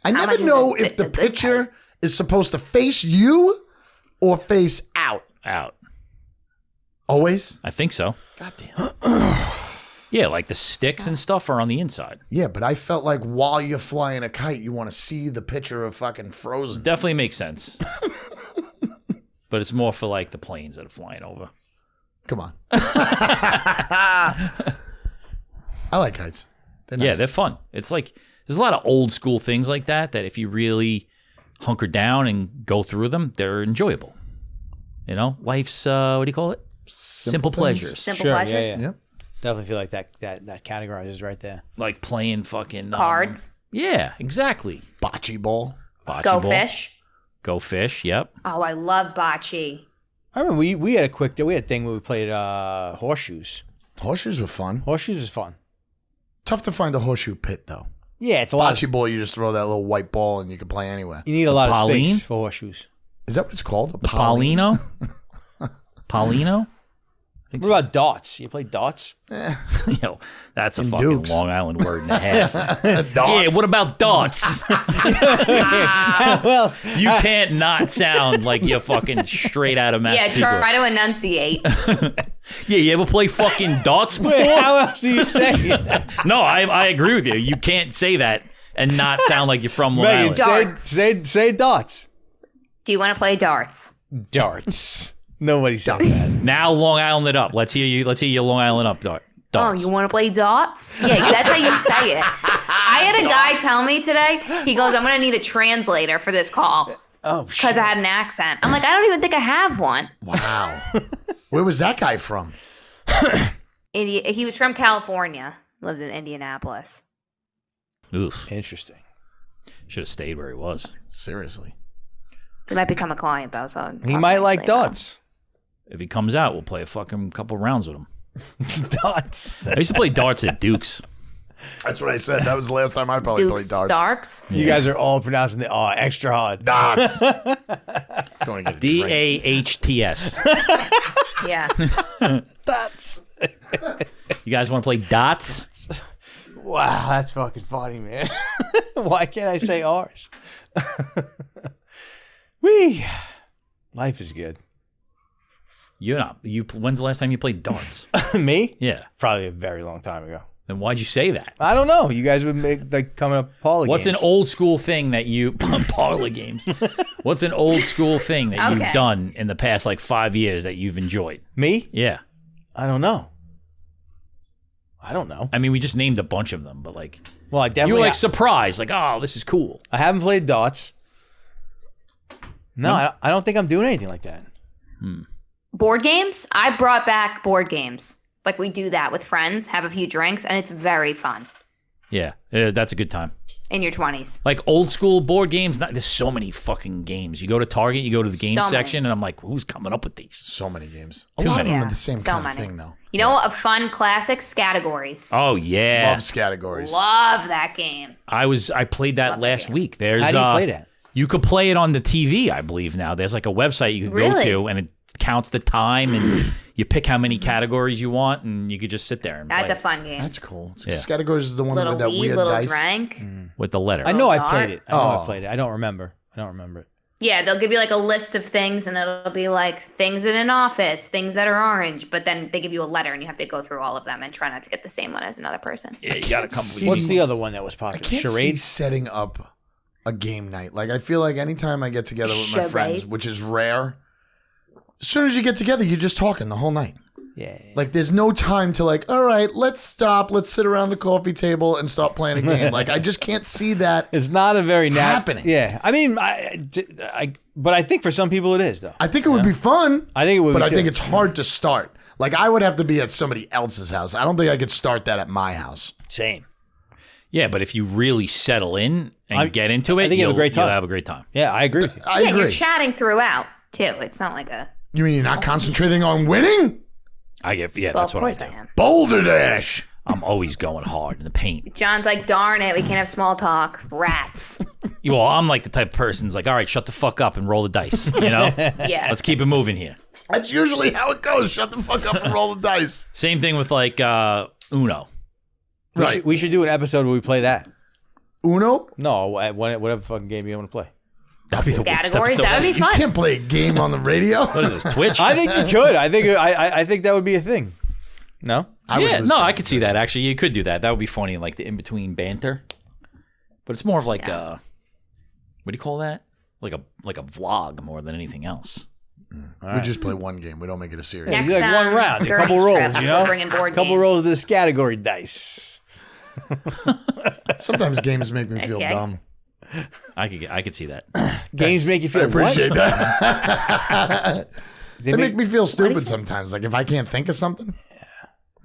I How never much is know a if the good kite? picture is supposed to face you or face out. Out. Always? I think so. God damn. Yeah, like the sticks and stuff are on the inside. Yeah, but I felt like while you're flying a kite, you want to see the picture of fucking Frozen. Definitely makes sense. But it's more for like the planes that are flying over. Come on. I like kites. They're nice. Yeah, they're fun. It's like there's a lot of old school things like that if you really hunker down and go through them, they're enjoyable. You know, life's what do you call it? Simple things. pleasures. Simple Sure, pleasures. yeah. Yep. Definitely feel like that categorizes right there. Like playing fucking Cards. Yeah, exactly. Bocce ball. Bocce Go ball. fish. Go fish. Yep. Oh, I love bocce. I remember we had a thing where we played horseshoes. Horseshoes were fun. Horseshoes was fun. Tough to find a horseshoe pit, though. Yeah, it's a lot. Bocce ball, you just throw that little white ball and you can play anywhere. You need a lot of Pauline? space for horseshoes. Is that what it's called? A Paulino. Paulino. I think What about darts? You play darts? Yo, that's a In fucking Dukes. Long Island word and a half. Darts. Yeah, what about darts? Well, You can't not sound like you're fucking straight out of Yeah, Massachusetts. try to enunciate. Yeah, you ever play fucking darts before? wait, how else do you say it? No, I agree with you. You can't say that and not sound like you're from Long Megan, Island. Darts. say darts. Do you want to play darts? Darts. Nobody said that. Now Long Island it up. Let's hear you. Let's hear your Long Island up darts. Oh, you want to play darts? Yeah, that's how you say it. I had a guy tell me today, he goes, I'm going to need a translator for this call Oh, because shit. I had an accent. I'm like, I don't even think I have one. Wow. Where was that guy from? He was from California, lived in Indianapolis. Oof. Interesting. Should have stayed where he was. Seriously. He might become a client, though. So He might like darts. If he comes out, we'll play a fucking couple rounds with him. Darts. I used to play darts at Duke's. That's what I said. That was the last time I probably Dukes, played darts. darts. You guys are all pronouncing the R extra hard. Darts. Going to get a drink. DAHTS. Yeah. Darts. You guys want to play dots? Wow, that's fucking funny, man. Why can't I say R's? Wee. Life is good. You're not. When's the last time you played darts? Me? Yeah. Probably a very long time ago. Then why'd you say that? I don't know. You guys would make like coming up parlor What's games. an old school thing that you parlor games? What's an old school thing that Okay. you've done in the past like 5 years that you've enjoyed? Me? Yeah. I don't know. I don't know. I mean, we just named a bunch of them, but like Well, I you definitely were like surprised, like, oh, this is cool. I haven't played darts. No, I don't think I'm doing anything like that. Board games? I brought back board games. Like we do that with friends, have a few drinks, and it's very fun Yeah, that's a good time. in your 20s. Like old school board games. There's so many fucking games. You go to Target, you go to the game So many. section, and I'm like, who's coming up with these? So many games. A Too lot many. of them Yeah, are the same so kind many. of thing, though. You know, a fun classic, Scattergories. Oh yeah, Love Scattergories. Love that game. I played that Love last that game. week. There's How do you play that? You could play it on the TV, I believe now. There's like a website you could go Really? to, and it counts the time, and you pick how many categories you want, and you could just sit there and That's play a fun game. That's cool. Yeah. Scattergories is the one Little with that weed, weird little dice. drank. with the letter. I know I've dart? played it. I know Oh. I've played it. I don't remember. it. Yeah, they'll give you like a list of things, and it'll be like things in an office, things that are orange, but then they give you a letter, and you have to go through all of them and try not to get the same one as another person. Yeah, you got to come. see- What's the other one that was I popular? can't see Charades? setting up a game night. Like, I feel like anytime I get together with my friends, Charades? which is rare, as soon as you get together, you're just talking the whole night. Yeah. Like, there's no time to like, all right, let's stop. Let's sit around the coffee table and start playing a game. Like, I just can't see that. It's not a very Happening. Yeah. I mean, but I think for some people it is, though. I think it would be fun. I think it would But be I think good. it's hard to start. Like, I would have to be at somebody else's house. I don't think I could start that at my house. Same. Yeah, but if you really settle in and get into it, I think you'll have a great time. You'll have a great time. Yeah, I agree with you. I Yeah, agree. you're chatting throughout too. It's not like a. You mean you're not concentrating on winning? I get, yeah, Well, that's of what I course do. I am. Boulder Dash. I'm always going hard in the paint. John's like, darn it, we can't have small talk. Rats. Well, I'm like the type of person who's like, all right, shut the fuck up and roll the dice. You know, Yeah. let's keep it moving here. That's usually how it goes. Shut the fuck up and roll the dice. Same thing with like Uno. We should do an episode where we play that. Uno? No, whatever fucking game you want to play. That'd be the worst Categories. episode. That would be You fun. can't play a game on the radio. What is this, Twitch? I think you could. I think that would be a thing. No? Yeah, no, I could see that actually. You could do that. That would be funny, like the in between banter. But it's more of like what do you call that? Like a vlog more than anything else. We just play one game. We don't make it a series. Yeah, Next you like one time, round, a during couple the rolls, trip, you we're know? bringing board Couple games. rolls of the Scattergory dice. Sometimes games make me feel Okay. dumb. I could see that. Games make you I feel appreciate what? that. They They make make me feel What do you stupid sometimes. Like if I can't think of something,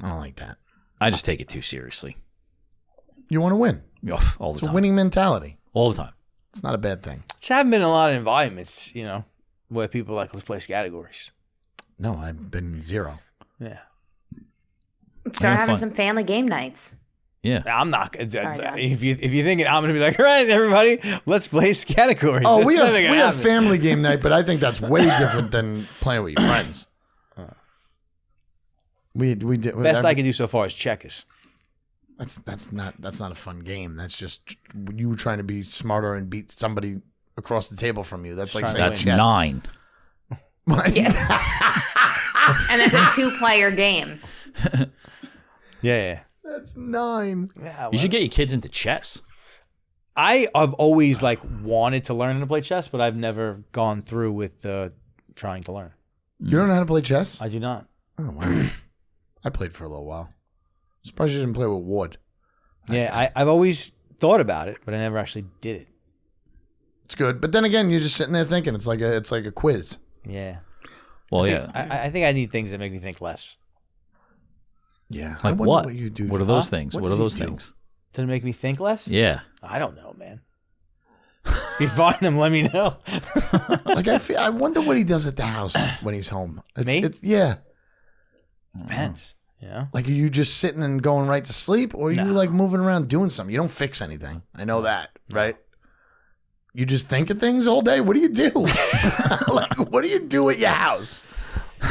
I don't like that. I just take it too seriously. You want to win. All the It's a time. winning mentality. All the time. It's not a bad thing. Just haven't been in a lot of environments, you know, where people are like, let's play Scattergories. No, I've been zero. Yeah. Start Have having fun. some family game nights. Yeah. I'm not. John. If you're thinking I'm gonna be like, all right, everybody, let's play Scattergories. Oh, That's we never have gonna we have happen. family game night, but I think that's way different than playing with your friends. We did Best I can do so far is checkers. That's not a fun game. That's just you trying to be smarter and beat somebody across the table from you. That's like Just saying That's chess. 9. And it's a 2-player game. Yeah. That's 9. Yeah. You should get your kids into chess. I have always like wanted to learn how to play chess, but I've never gone through with trying to learn. You don't know how to play chess? I do not. Oh wow. I played for a little while. Surprised you didn't play with Wood. Yeah, I've always thought about it, but I never actually did it. It's good, but then again, you're just sitting there thinking it's like a quiz. Yeah. Well, I yeah. think, I think I need things that make me think less. Yeah. I Like wonder what? you do. What are those Huh? things? What What are does he those do? things? Does it make me think less? Yeah. I don't know, man. If you find them, let me know. Like I wonder what he does at the house when he's home. Me? Yeah. Depends. You know? Like, are you just sitting and going right to sleep, or are you like moving around doing something? You don't fix anything. I know that, right? You just think of things all day. What do you do? Like, what do you do at your house?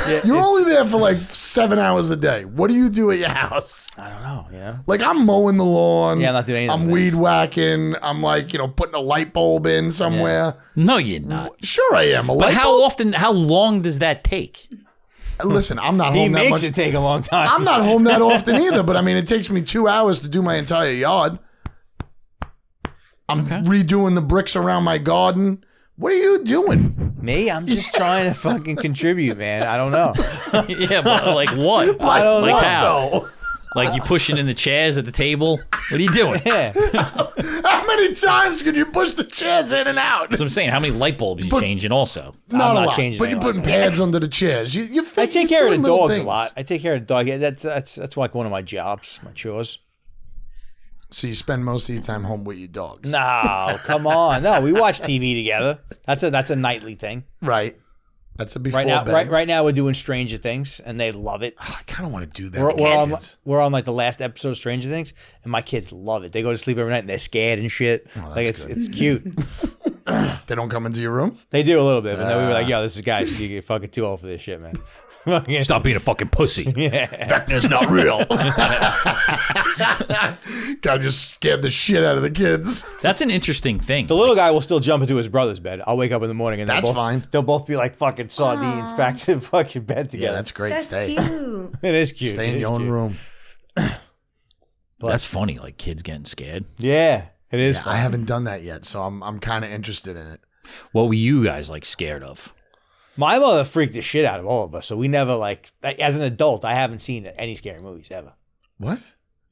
Yeah, You're only there for like 7 hours a day. What do you do at your house? I don't know, you know? Like, I'm mowing the lawn. Yeah, I'm not doing any of those I'm weed things. whacking. I'm like, putting a light bulb in somewhere. No, you're not. Sure, I am. A But light how long does that take? Listen, I'm not He home that makes much. it take a long time. I'm not home that often either, but I mean, it takes me 2 hours to do my entire yard. I'm redoing the bricks around my garden. What are you doing? Me? I'm just trying to fucking contribute, man. I don't know. Yeah, but like what? I don't like know. how? No. Like you pushing in the chairs at the table? What are you doing? Yeah. How many times could you push the chairs in and out? That's what I'm saying. How many light bulbs you changing also? Not I'm a not lot, changing but any you're putting light pads under the chairs. You I take care of the little dogs things. a lot. I take care of the dog. Yeah, that's like one of my jobs, my chores. So you spend most of your time home with your dogs, No, come on. No, we watch TV together. That's a nightly thing. right? That's a before Right now, bed. right now we're doing Stranger Things, and they love it. I kind of want to do that. We're, with we're my on kids. we're on like the last episode of Stranger Things, and my kids love it. They go to sleep every night and they're scared and shit. Like that's it's cute. They don't come into your room. They do a little bit, but then we were like, "Yo, this is guys, you get fucking too old for this shit, man." Fucking- Stop being a fucking pussy. Vecna's not real. Guy just scared the shit out of the kids. That's an interesting thing. The little guy will still jump into his brother's bed. I'll wake up in the morning and That's they'll both, fine. They'll both be like fucking sardines back to the fucking bed Yeah, together. that's great. That's Stay. cute. It is cute. Stay It in is your own cute. room. That's funny. Like kids getting scared. Yeah, it is. I haven't done that yet, so I'm kind of interested in it. What were you guys like scared of? My mother freaked the shit out of all of us, so we never like. As an adult, I haven't seen any scary movies ever. What?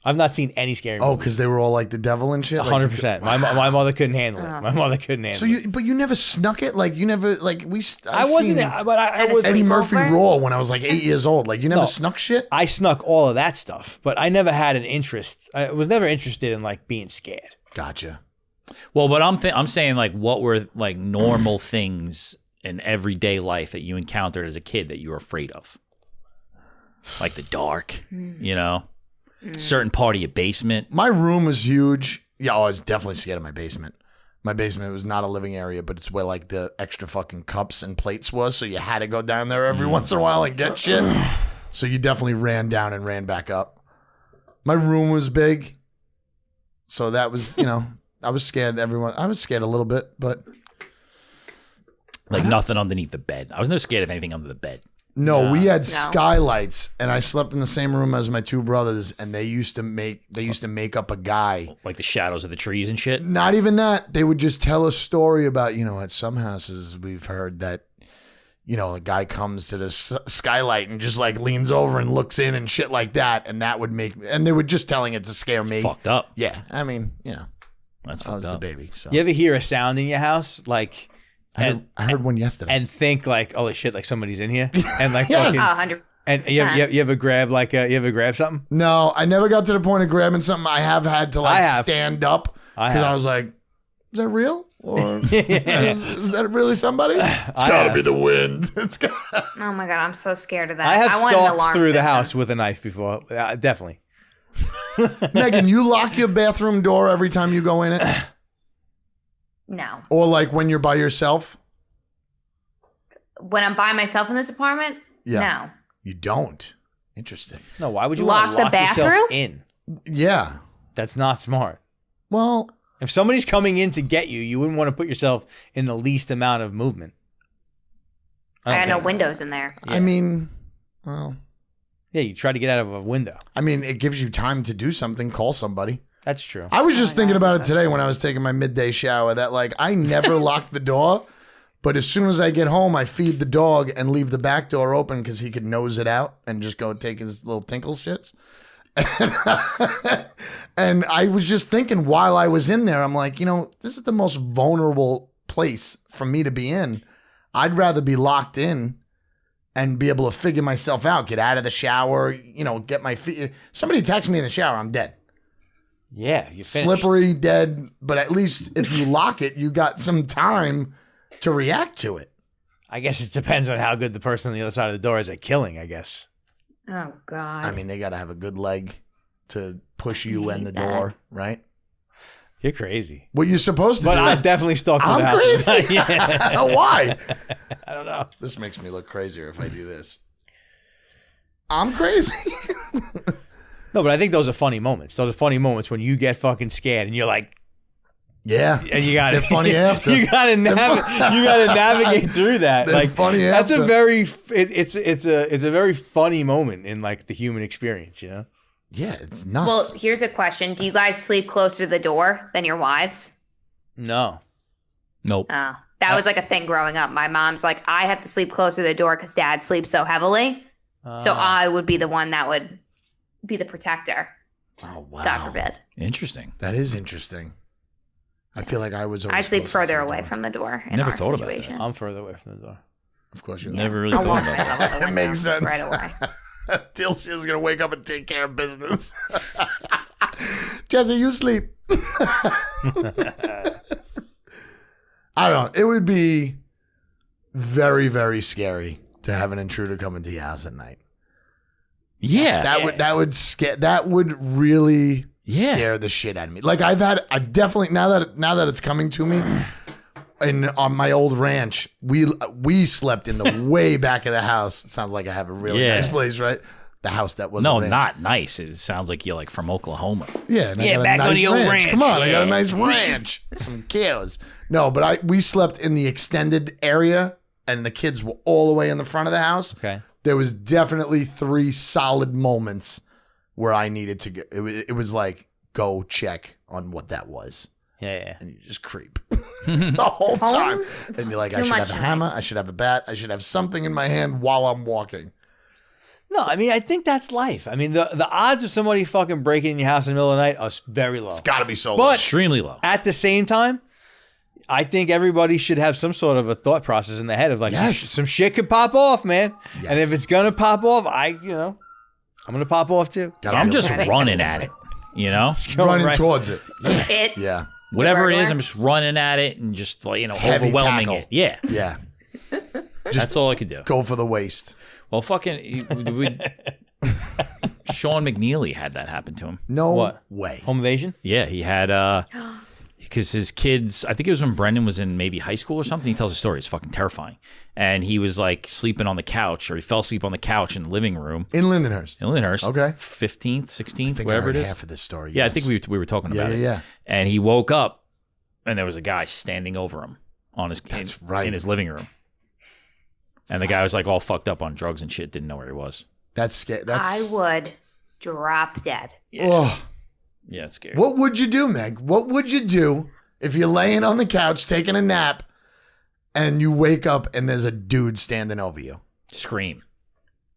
I've not seen any scary Oh, movies. because they were all like the devil and shit. 100%. My mother couldn't handle it. My mother couldn't handle it. But you never snuck it. Like you never like we. I wasn't. But I was. Eddie Murphy sleepover? Raw when I was like 8 years old. Like you never No. snuck shit. I snuck all of that stuff, but I never had an interest. I was never interested in like being scared. Gotcha. Well, but I'm saying like what were like normal things in everyday life that you encountered as a kid that you were afraid of? Like the dark, you know? Certain part of your basement. My room was huge. Yeah, I was definitely scared of my basement. My basement was not a living area, but it's where like the extra fucking cups and plates was. So you had to go down there every once in a while and get shit. So you definitely ran down and ran back up. My room was big. So that was, I was scared. I was scared a little bit, but Like nothing underneath the bed. I was never scared of anything under the bed. no, we had skylights, and I slept in the same room as my two brothers, and they used to make up a guy. Like the shadows of the trees and shit. Not even that. They would just tell a story about, at some houses we've heard that, a guy comes to the skylight and just like leans over and looks in and shit like that. And that would and they were just telling it to scare me. Fucked up. Yeah. I mean, That's I fucked was up. the baby. So You ever hear a sound in your house, like, I heard one yesterday. and think like, holy shit, like somebody's in here, and like, Yes. fucking, 100. and you ever grab like you ever grab something? No, I never got to the point of grabbing something. I have had to like stand up because I was like, is that real? Or is that really somebody? It's gotta be the wind. It's got. Oh my god, I'm so scared of that. I have want an stalked alarm through the system. house with a knife before. Definitely. Megan, you lock your bathroom door every time you go in it, No. or like when you're by yourself. When I'm by myself in this apartment, Yeah. You don't. Interesting. No, why would you Lock want to the lock yourself bathroom? in? Yeah. That's not smart. Well, If somebody's coming in to get you, you wouldn't want to put yourself in the least amount of movement. I had no think. windows in there. Yeah. I mean, well, Yeah, you try to get out of a window. it gives you time to do something. Call somebody. That's true. I was just my thinking God, about it that's so today when I was taking my midday shower that like I never lock the door, but as soon as I get home, I feed the dog and leave the back door open because he could nose it out and just go take his little tinkle shits. And I was just thinking while I was in there, I'm like, this is the most vulnerable place for me to be in. I'd rather be locked in and be able to figure myself out, get out of the shower, get my feet. Somebody text me in the shower, I'm dead. Yeah, you finished. Slippery, dead. But at least if you lock it, you got some time to react to it. I guess it depends on how good the person on the other side of the door is at killing, I guess. Oh god. I mean, they got to have a good leg to push you and the hate that. door, right? You're crazy. What you're supposed to But do. I definitely stalked through I'm the house. crazy. Yeah. Why? I don't know. This makes me look crazier if I do this. I'm crazy. No, but I think those are funny moments. Those are funny moments when you get fucking scared and you're like, Yeah. and you got to They're funny after. You got to navigate through that. They're Like funny that's after. a very it's a very funny moment in like the human experience, Yeah, it's nuts. Well, here's a question: do you guys sleep closer to the door than your wives? No. Nope. Oh, that was like a thing growing up. My mom's like, I have to sleep closer to the door because Dad sleeps so heavily. So I would be the one that would be the protector. Oh, wow. God forbid. Interesting. That is interesting. I feel like I was always I sleep closest further to the away door. from the door. In Never our thought about that. situation. I'm further away from the door. Of course you Never really I'll thought walk about right that. out the It window makes sense. right away. Tilsy's going to wake up and take care of business. Jesse, you sleep. I don't know. It would be very, very scary to have an intruder come into your house at night. Yeah. That would really scare the shit out of me. Like I've definitely now that it's coming to me. On my old ranch, we slept in the way back of the house. It sounds like I have a really nice place, right? The house that was No, not nice. It sounds like you're like from Oklahoma. Yeah, and I Yeah, got a back on nice the old ranch. Come on, I got a Yeah. nice ranch, some cows. No, but we slept in the extended area, and the kids were all the way in the front of the house. Okay. There was definitely 3 solid moments where I needed to go. It was like go check on what that was. Yeah. And you just creep the whole time. Holmes? And you're like, Too I should much have a hammer. noise. I should have a bat. I should have something in my hand while I'm walking. No, I mean, I think that's life. I mean, the odds of somebody fucking breaking in your house in the middle of the night are very low. It's got to be so But- Extremely low. At the same time, I think everybody should have some sort of a thought process in their head of like, Yes. some shit could pop off, man. Yes. And if it's going to pop off, I'm going to pop off too. Gotta I'm be just able to- running at it. You know, running right. towards it. It. Yeah. whatever it is, Regular? I'm just running at it and just like Heavy overwhelming tackle. it. Yeah, Yeah. that's all I could do. Go for the waist. Well, fucking, Sean McNeely had that happen to him. No What? way. Home invasion? Yeah, he had because his kids, I think it was when Brendan was in maybe high school or something. He tells a story. It's fucking terrifying. And he was like sleeping on the couch, or he fell asleep on the couch in the living room In Lindenhurst. in Lyndhurst. Okay. 15th, I 16th, think whatever I it heard is. half of this story. Yeah, I yes. think we were talking Yeah, about it. yeah. And he woke up, and there was a guy standing over him on his That's right. in his living room. And the guy was like all fucked up on drugs and shit, didn't know where he was. That's scary. I That's. would drop dead. Oh. Yeah, it's scary. What would you do, Meg? What would you do if you're laying on the couch taking a nap and you wake up and there's a dude standing over you? Scream.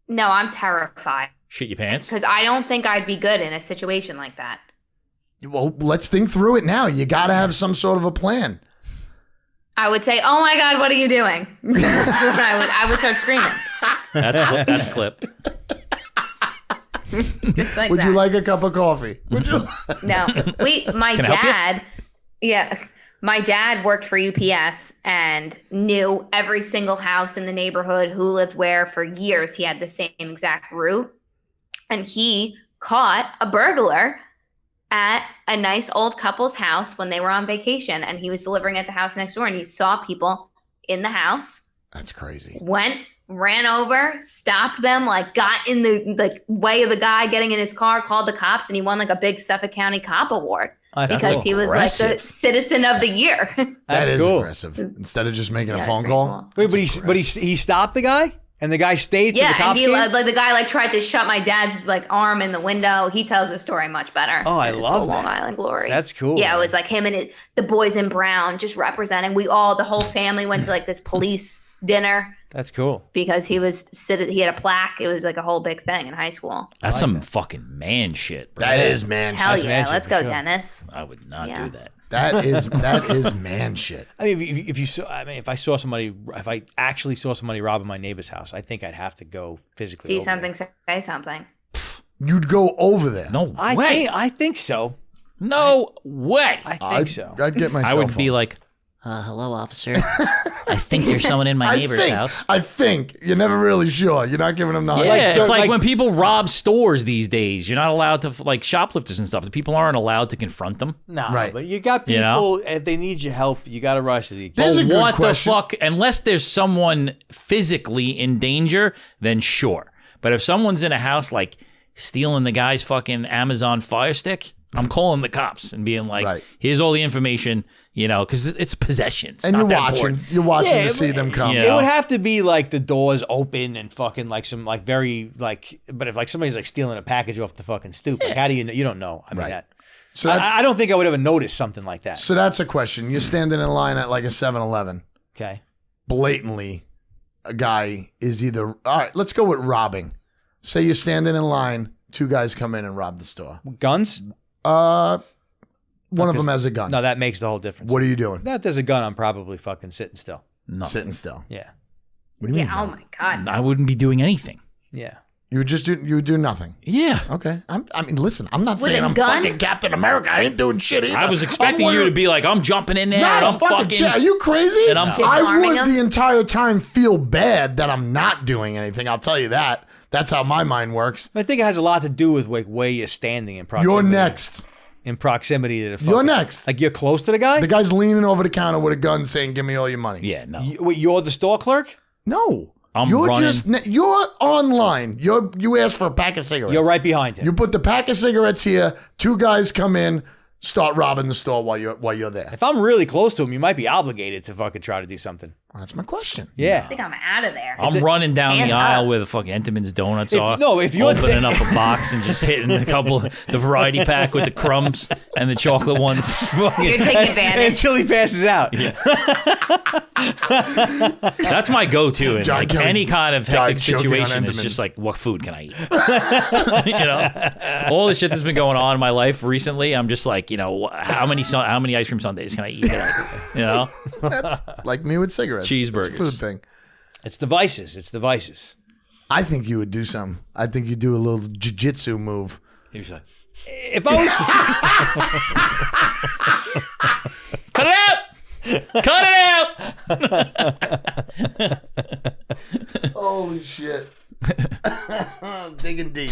No, I'm terrified Shit your pants? because I don't think I'd be good in a situation like that. Well, let's think through it now. You got to have some sort of a plan. I would say, "Oh my God, what are you doing?" That's what I would start screaming. That's clip. Just like Would that. you like a cup of coffee? Would you? No, my Can I help you? dad. Yeah, my dad worked for UPS and knew every single house in the neighborhood, who lived where for years. He had the same exact route, and he caught a burglar at a nice old couple's house when they were on vacation, and he was delivering at the house next door, and he saw people in the house. That's crazy. Ran over, stopped them, like got in the way of the guy getting in his car, called the cops, and he won like a big Suffolk County cop award because he was like the citizen of the year. That That's is cool. aggressive. Instead of just making a Yeah, phone it's call. pretty cool. Wait, but he stopped the guy? And the guy stayed till the Yeah, cops and he came? like the guy like tried to shut my dad's like arm in the window. He tells the story much better. Oh, I in his love full Long that. Island glory. That's cool. Yeah, it was like him and the boys in brown just representing. The whole family went to like this police dinner That's cool. because he had a plaque. It was like a whole big thing in high school. That's like some that. fucking man shit, bro. That is man Hell shit. yeah, shit let's for go, sure. Dennis. I would not Yeah. do that. That is man shit. I mean, if you saw, if I actually saw somebody robbing my neighbor's house, I think I'd have to go physically. See over something, there. say something. You'd go over there. No way. I think so. No way. I think I'd, so. I'd get myself. I would be like, hello, officer. I think there's someone in my neighbor's house. I think. You're never really sure. You're not giving them the Yeah, so, it's like like- when people rob stores these days. You're not allowed to, like shoplifters and stuff. The people aren't allowed to confront them. No, Right. but you got people. You know? If they need your help, you got to rush to the. There's a good What question. the fuck? Unless there's someone physically in danger, then sure. But if someone's in a house like stealing the guy's fucking Amazon Fire Stick, I'm calling the cops and being like, Right. here's all the information, because it's possession. It's And not you're that watching. important. You're watching Yeah, to see but- them come. Yeah. It would have to be like the doors open and fucking like some like very like. But if like somebody's like stealing a package off the fucking stoop, like how do you know? You don't know. I mean Right. that. So that's I don't think I would ever notice something like that. so that's a question. You're standing in line at like a 7-Eleven. Okay. Blatantly, a guy is either. All right, let's go with robbing. Say you're standing in line. Two guys come in and rob the store. Guns? One of them has a gun. No, that makes the whole difference. What are you doing? If there's a gun, I'm probably fucking sitting still. Nothing. Sitting still. Yeah. What do you mean? Yeah. Oh my God. I wouldn't be doing anything. Yeah. You would just do. You would do nothing. Yeah. Okay. I mean, listen. I'm not With saying a I'm gun? fucking Captain America. I ain't doing shit either. I was expecting I'm you to wearing- be like, I'm jumping in there Not and a I'm fucking shit. Are you crazy? And I'm I Disarming would him? the entire time feel bad that I'm not doing anything. I'll tell you that. That's how my mind works. I think it has a lot to do with like where you're standing in proximity. You're next. In proximity to the fucking, You're next. Like you're close to the guy? The guy's leaning over the counter with a gun saying, "Give me all your money." Yeah, no. Wait, you're the store clerk? No. I'm you're running. you're online. You ask for a pack of cigarettes. You're right behind him. You put the pack of cigarettes here. Two guys come in, start robbing the store while you're there. If I'm really close to him, you might be obligated to fucking try to do something. That's my question. Yeah. I think I'm out of there. I'm running down Hands the aisle up. where the fucking Entenmann's donuts If- are. no, if you're opening there- up a box and just hitting a couple, the variety pack with the crumbs and the chocolate ones. You're taking advantage. Until he passes out. That's my go-to in John like Kelly any kind of died hectic choking on situation. It's Entenmann's. just like, what food can I eat? You know, all the shit that's been going on in my life recently. I'm just like, you know, how many ice cream sundaes can I eat today? You know, That's like me with cigarettes. Cheeseburgers. It's a food thing. It's the vices. It's the vices. I think you would do some. I think you'd do a little jiu-jitsu move. he was like, If I was, cut it out, cut it out. Holy shit. Digging deep.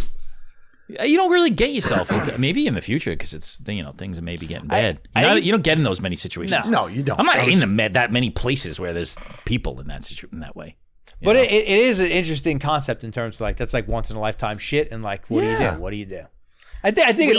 You don't really get yourself into, maybe in the future because it's, you know, things are maybe getting bad. You don't get in those many situations. No, you don't. I'm not in that many places where there's people in that way. You but know? it is an interesting concept in terms of like that's like once in a lifetime shit, and like what do you do? What do you do? I think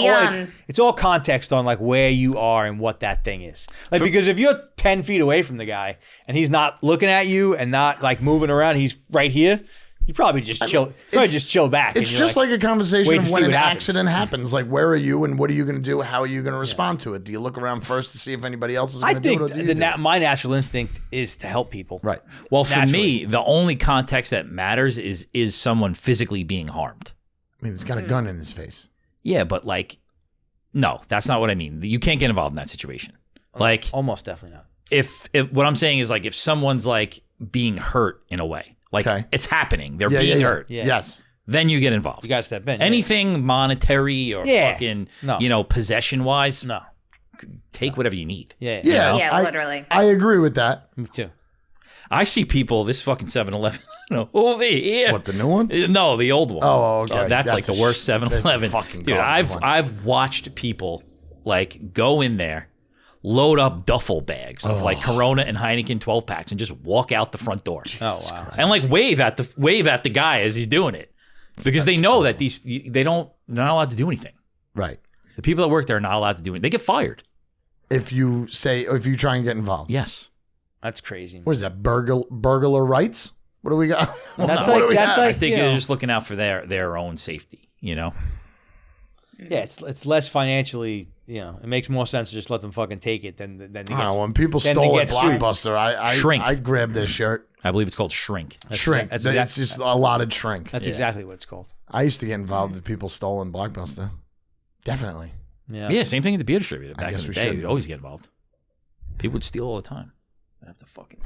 it's all context on like where you are and what that thing is. Like because if you're 10 feet away from the guy and he's not looking at you and not like moving around, he's right here. You probably just chill. Just chill back. It's just like a conversation wait of to when see an what happens. accident happens. Like, where are you and what are you going to do? How are you going to respond to it? Do you look around first to see if anybody else is I going to do it? think Or do you do it? my natural instinct is to help people. Right. Well, for Naturally. me, the only context that matters is someone physically being harmed. I mean, he's got a gun in his face. Yeah, but like, no, that's not what I mean. You can't get involved in that situation. Like, Almost definitely not. if what I'm saying is like, if someone's like being hurt in a way, like Okay. it's happening, they're Yeah, being yeah, yeah. hurt, Yeah. Yes. then you get involved. You got to step in. Anything monetary or Yeah. fucking, No. you know, possession wise, No. take whatever you need. Yeah. Yeah. Yeah, I- literally. I agree with that. Me too. I see people, this fucking 7-Eleven, over here. What, the new one? No, the old one. Oh, okay. That's like That's the worst that's 7-Eleven. a fucking Dude, garbage one. I've watched people like go in there, load up duffel bags of like Corona and Heineken 12 packs and just walk out the front door. Oh wow. And like wave at the guy as he's doing it. Because they know that they're not allowed to do anything. Right. The people that work there are not allowed to do anything. They get fired. If you try and get involved. Yes. That's crazy. What is that? Burglar rights? What do we got? That's What like do we that's got? I like think you they're know, just looking out for their own safety, you know? yeah. It's less financially. You know, it makes more sense to just let them fucking take it than to I get. don't know, when people then they stole at get sued. Blockbuster, I Shrink. I grabbed their shirt. I believe it's called shrink. Shrink. that's It's exact- just a lot of shrink. That's exactly what it's called. I used to get involved with people stolen Blockbuster. Definitely. Yeah. Yeah, same thing at the beer distributor. Back guess in the we day, should you'd have. always get involved. People would steal all the time. I'd have to fucking.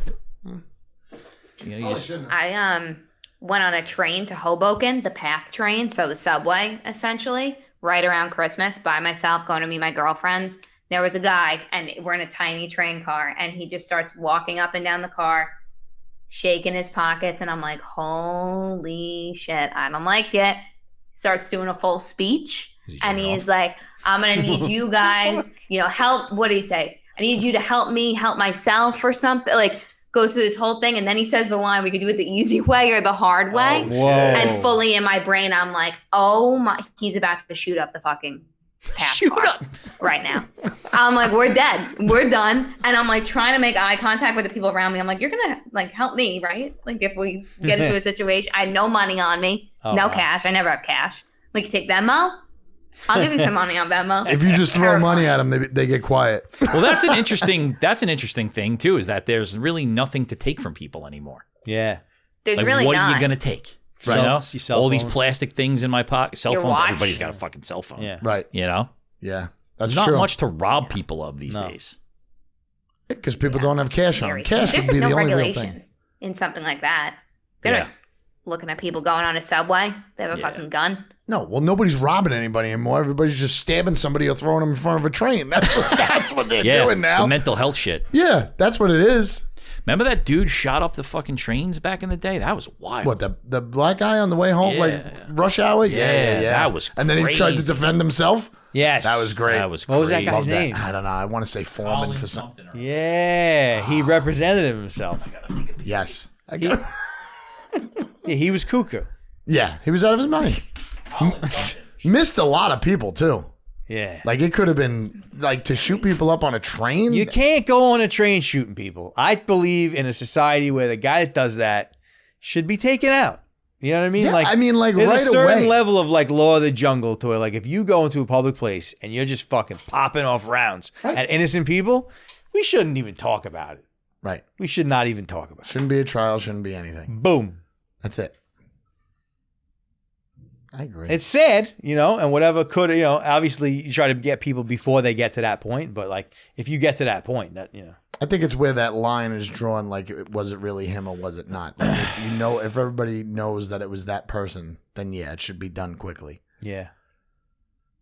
You know, you just, I went on a train to Hoboken, the PATH train, so the subway essentially, right around Christmas by myself, going to meet my girlfriends. There was a guy, and we're in a tiny train car, and he just starts walking up and down the car, shaking his pockets, and I'm like, holy shit, I don't like it. Starts doing a full speech, and he's like, I'm gonna need you guys, help. What did he say? I need you to help me help myself or something. Like, goes through this whole thing, and then he says the line, we could do it the easy way or the hard way. Whoa. And fully in my brain, I'm like, oh my, he's about to shoot up the fucking path Shoot car up. right now. I'm like, we're dead. We're done. And I'm like trying to make eye contact with the people around me. I'm like, you're going to like help me, right? Like if we get into a situation, I had no money on me, Oh, no wow. cash. I never have cash. We can take Venmo. I'll give you some money on Venmo. If you just throw money at them, they get quiet. well, that's an interesting thing too. Is that there's really nothing to take from people anymore. Yeah. There's Like, really what not. are you gonna take? Cell- You know? your cell All these phones. plastic things in my pocket. Cell Your phones. watch. Everybody's got a fucking cell phone. Yeah. Right. You know, Yeah. That's there's not true. much to rob people of these No. days. Because people don't have cash on Scary. them. Cash There's would be no the only real regulation thing. in something like that. They're Yeah. not looking at people going on a subway. They have a Yeah. fucking gun. No, well, nobody's robbing anybody anymore. Everybody's just stabbing somebody or throwing them in front of a train. That's what they're Yeah, doing now. the mental health shit. Yeah, that's what it is. Remember that dude shot up the fucking trains back in the day? That was wild. What, the black guy on the way home, like Yeah. rush hour? Yeah, that was And then he tried to crazy. defend himself? Yes. That was great. That was What was that crazy. guy's Love that. name? I don't know. I want to say Foreman for some. Yeah. He represented himself. Yes. Yeah, he was cuckoo. Yeah, he was out of his mind. Missed a lot of people, too. Yeah. Like, it could have been, like, to shoot people up on a train. You can't go on a train shooting people. I believe in a society where the guy that does that should be taken out. You know what I mean? Yeah, I mean, like, there's right a certain away. level of like law of the jungle to it. Like if you go into a public place and you're just fucking popping off rounds Right. at innocent people, we shouldn't even talk about it. Right. We should not even talk about it. Shouldn't be a trial. Shouldn't be anything. Boom. That's it. I agree. It's sad, and whatever could, obviously you try to get people before they get to that point. But like, if you get to that point, that, I think it's where that line is drawn. Like, was it really him or was it not? Like, if everybody knows that it was that person, then yeah, it should be done quickly. Yeah.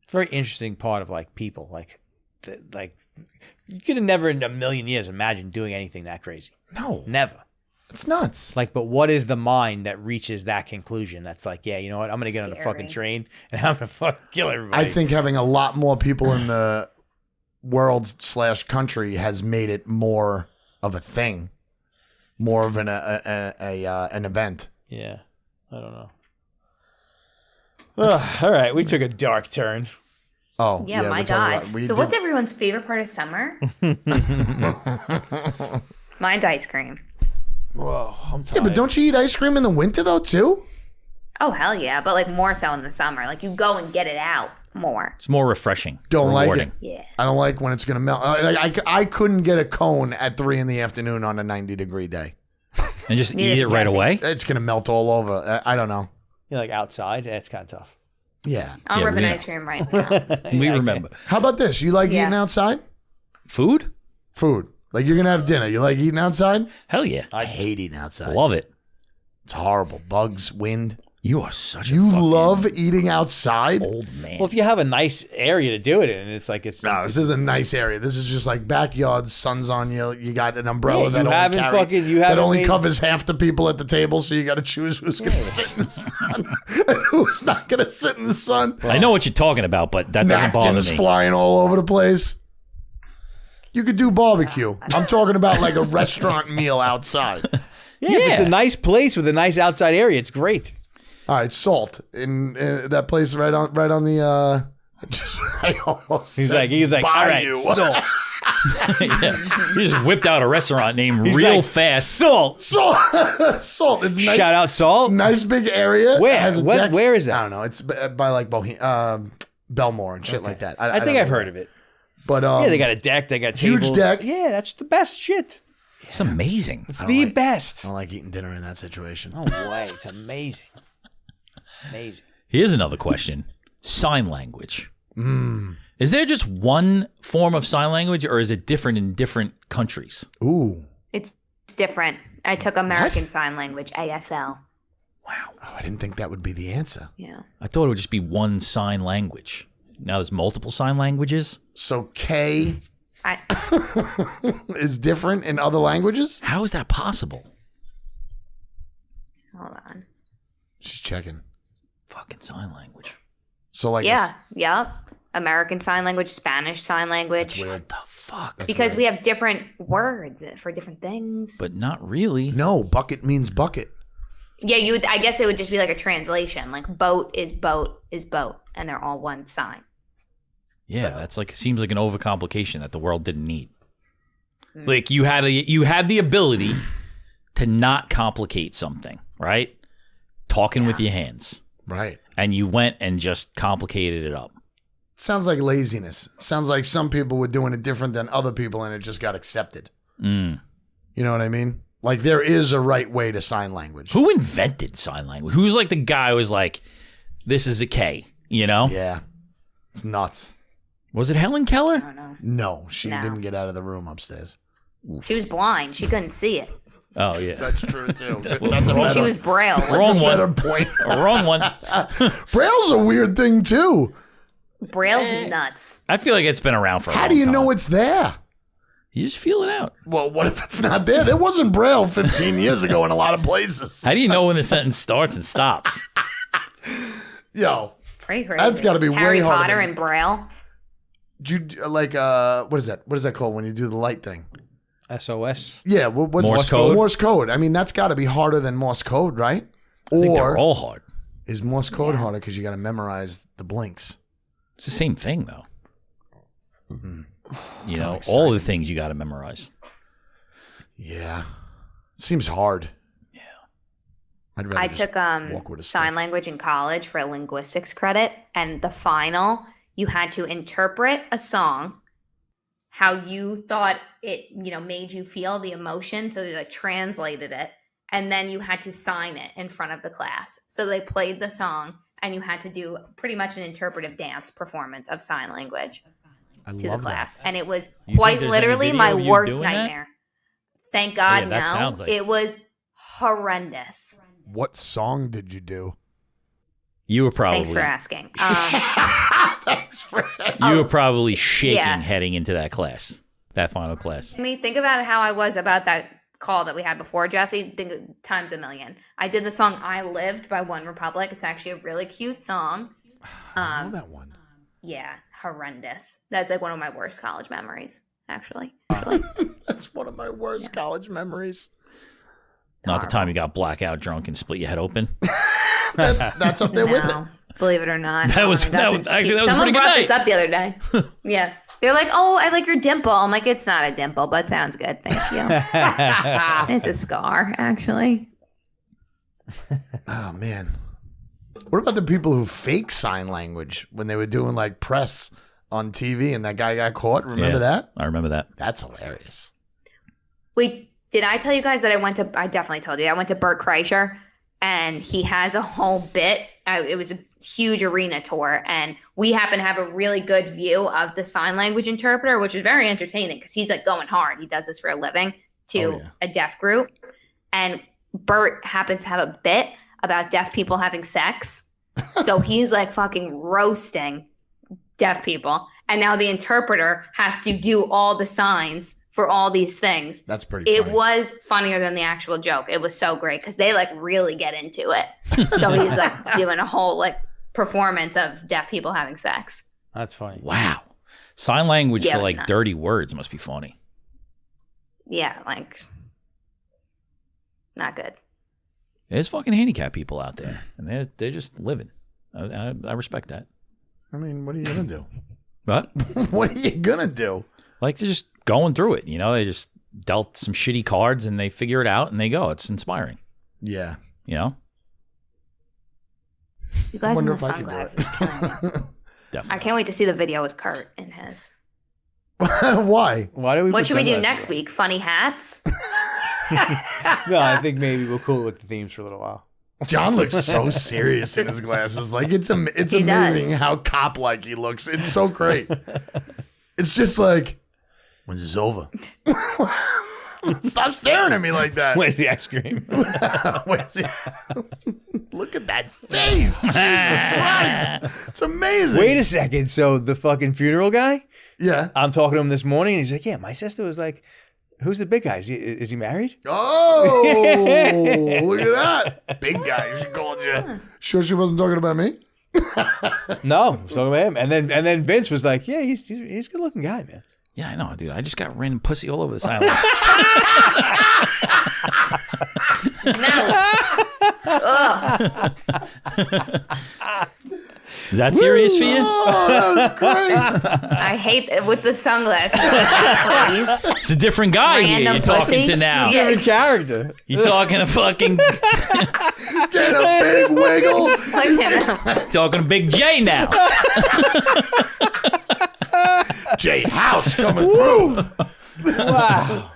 It's a very interesting part of like people. Like you could have never in a million years imagined doing anything that crazy. No, Never. it's nuts. Like, but what is the mind that reaches that conclusion? That's like, yeah, you know what? I'm going to get on the fucking train and I'm going to fucking kill everybody. I think having a lot more people in the world / country has made it more of a thing, more of an event. Yeah. I don't know. Ugh, all right. We took a dark turn. Oh, Yeah, my we're talking God. about- So what's everyone's favorite part of summer? Mine's ice cream. Whoa, I'm tired. Yeah, but don't you eat ice cream in the winter though too? Oh, hell yeah. But like more so in the summer. Like you go and get it out more. It's more refreshing. Don't like rewarding. it. Yeah. I don't like when it's gonna melt. I couldn't get a cone at 3 p.m. on a 90-degree day. And just Yeah, eat it right yeah, away? It's gonna melt all over. I don't know. You're like outside. It's kind of tough. Yeah. I'm Yeah, ripping we ice cream right now. We Yeah, I remember. How about this? You like Yeah. eating outside? Food? Food. Like you're gonna have dinner. You like eating outside? Hell yeah. I hate eating outside. Love it. It's horrible. Bugs, wind. You are such a You fucking love eating outside? old man. Well, if you have a nice area to do it in, it's like it's. No, this is a nice area. This is just like backyard. Sun's on you. You got an umbrella Yeah, that you only haven't carry- fucking- you that haven't only made- covers half the people at the table. So you got to choose who's going to sit in the sun and who's not going to sit in the sun. I know what you're talking about, but that doesn't bother Napkins me. flying all over the place. You could do barbecue. I'm talking about like a restaurant meal outside. Yeah, if it's Yeah. a nice place with a nice outside area, it's great. All right, Salt in that place right on the. I almost He's said like, all right, Bayou. salt, Yeah. You just whipped out a restaurant name real like, fast. salt. Salt. Salt. It's nice. Shout out salt. Nice big area. Where? It has a What- deck. where is that? I don't know. It's by like Belmore and shit like that. I think I've heard of it. But Yeah, they got a deck. They got huge tables. deck. Yeah, that's the best shit. It's amazing. It's the best. I don't like eating dinner in that situation. No way. It's amazing. Amazing. Here's another question. Sign language. Is there just one form of sign language or is it different in different countries? Ooh. It's different. I took American Sign Language, ASL. Oh, I didn't think that would be the answer. Yeah. I thought it would just be one sign language. Now there's multiple sign languages. So K I is different in other languages? How is that possible? hold on. She's checking. Fucking sign language. So like Yeah. Yep. American Sign Language, Spanish Sign Language. What the fuck? Because we have different words for different things. But not really. No, bucket means bucket. Yeah, I guess it would just be like a translation. Like boat is boat is boat, and they're all one sign. Yeah, that's like seems like an overcomplication that the world didn't need. Like you had the ability to not complicate something, right? Talking with your hands. Right. And you went and just complicated it up. Sounds like laziness. Sounds like some people were doing it different than other people and it just got accepted. Mm. You know what I mean? Like there is a right way to sign language. Who invented sign language? Who's like the guy who was like, this is a K, you know? Yeah. It's nuts. Was it Helen Keller? I don't know. No, she No. didn't get out of the room upstairs. She was blind. She couldn't see it. Oh, yeah. That's true too. That's a Well, she was Braille. Wrong better one. point. Wrong one. Braille's a weird thing too. Braille's nuts. I feel like it's been around for a How long do you time. know it's there? You just feel it out. Well, what if it's not there? There wasn't Braille 15 years ago in a lot of places. How do you know when the sentence starts and stops? Yo, Pretty crazy. That's gotta be Harry way harder Potter than- and Braille. did you like what is that? What is that called when you do the light thing? SOS. Yeah, what's Morse code? Morse code. I mean, that's got to be harder than Morse code, right? I think they're Or all hard. is Morse code harder because you got to memorize the blinks? It's the same thing, though. You know, exciting. all the things you got to memorize. Yeah, seems hard. Yeah, I'd rather I just took walk with a sign stick. language in college for a linguistics credit, and the final you had to interpret a song, how you thought it, made you feel the emotion. So they like translated it. And then you had to sign it in front of the class. So they played the song and you had to do pretty much an interpretive dance performance of sign language to the class. And it was quite literally my worst nightmare. Thank God, no. Sounds like it was horrendous. What song did you do? You were probably. Thanks for asking. Thanks for asking. You were probably shaking heading into that class, that final class. I mean, think about how I was about that call that we had before, Jesse. Think times a million. I did the song "I Lived" by One Republic. It's actually a really cute song. I know that one. Yeah, horrendous. That's like one of my worst college memories, actually. That's one of my worst college memories. Not the time you got blackout drunk and split your head open. That's up there with it. Believe it or not. That was pretty good Someone brought night. this up the other day. Yeah. They're like, oh, I like your dimple. I'm like, it's not a dimple, but sounds good. Thank you. It's a scar, actually. Oh, man. What about the people who fake sign language when they were doing like press on TV and that guy got caught? Remember that? I remember that. That's hilarious. Wait, did I tell you guys that I definitely told you. I went to Bert Kreischer and he has a whole bit. It was a huge arena tour and we happen to have a really good view of the sign language interpreter, which is very entertaining because he's like going hard. He does this for a living to a deaf group. And Bert happens to have a bit about deaf people having sex. So he's like fucking roasting deaf people. And now the interpreter has to do all the signs for all these things. That's pretty funny. It was funnier than the actual joke. It was so great because they like really get into it. So he's like doing a whole like performance of deaf people having sex. That's funny. Wow. Sign language for like nuts. dirty words must be funny. Yeah, like not good. There's fucking handicapped people out there, and they're just living. I respect that. I mean, what are you gonna do? What? What are you gonna do? Like they're just going through it. They just dealt some shitty cards and they figure it out and they go. It's inspiring. Yeah. You guys in the sunglasses killing me. Definitely. I can't wait to see the video with Kurt in his. Why? Why do we? What put should we do sunglasses next on? week? Funny hats? No, I think maybe we'll cool with the themes for a little while. John looks so serious in his glasses. Like it's amazing does. how cop-like he looks. It's so great. It's just like, when's this over? Stop staring at me like that. Where's the ice cream? Look at that face. Jesus Christ. It's amazing. Wait a second. So the fucking funeral guy? Yeah. I'm talking to him this morning and he's like, yeah, my sister was like, who's the big guy? Is he married? Oh, look at that. Big guy. She called you. Sure she wasn't talking about me? No, I was talking about him. And then Vince was like, yeah, he's a good looking guy, man. Yeah, I know, dude. I just got random pussy all over this island. No. Ugh. Is that serious for you? Oh, that was great. I hate it with the sunglasses. Please. It's a different guy here Random you're talking pussy? to now. Yeah. Different character. You're talking to fucking, Get a big wiggle. talking to Big J now. J House coming through. Wow.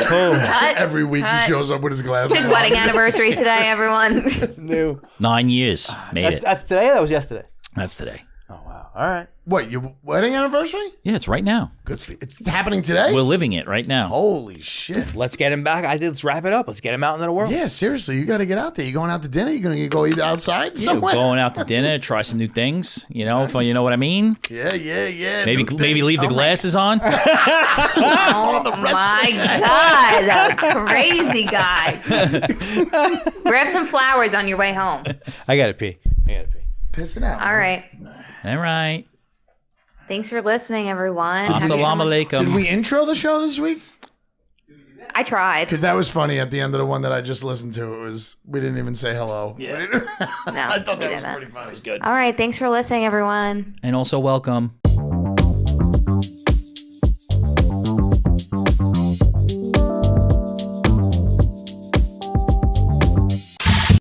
Oh, Cut. Every week he shows up with his glasses. His wedding anniversary today, everyone. new. 9 years. Made it. That's today or that was yesterday? That's today. Oh, wow. All right. What, your wedding anniversary? Yeah, it's right now. Good. It's happening today? We're living it right now. Holy shit. Let's get him back. Let's wrap it up. Let's get him out into the world. Yeah, seriously, you got to get out there. You going out to dinner? You going to go eat outside Yeah, somewhere? going out to dinner, try some new things. If you know what I mean. Yeah. Maybe leave the glasses on. Oh my God. Crazy guy. Grab some flowers on your way home. I got to pee. Pissing out. All right. All right. Thanks for listening, everyone. Have Assalamu yourself- alaikum. Did we intro the show this week? I tried. Because that was funny at the end of the one that I just listened to. We didn't even say hello. Yeah. No, No, I thought we that was didn't. pretty funny. Good. All right. Thanks for listening, everyone. And also welcome.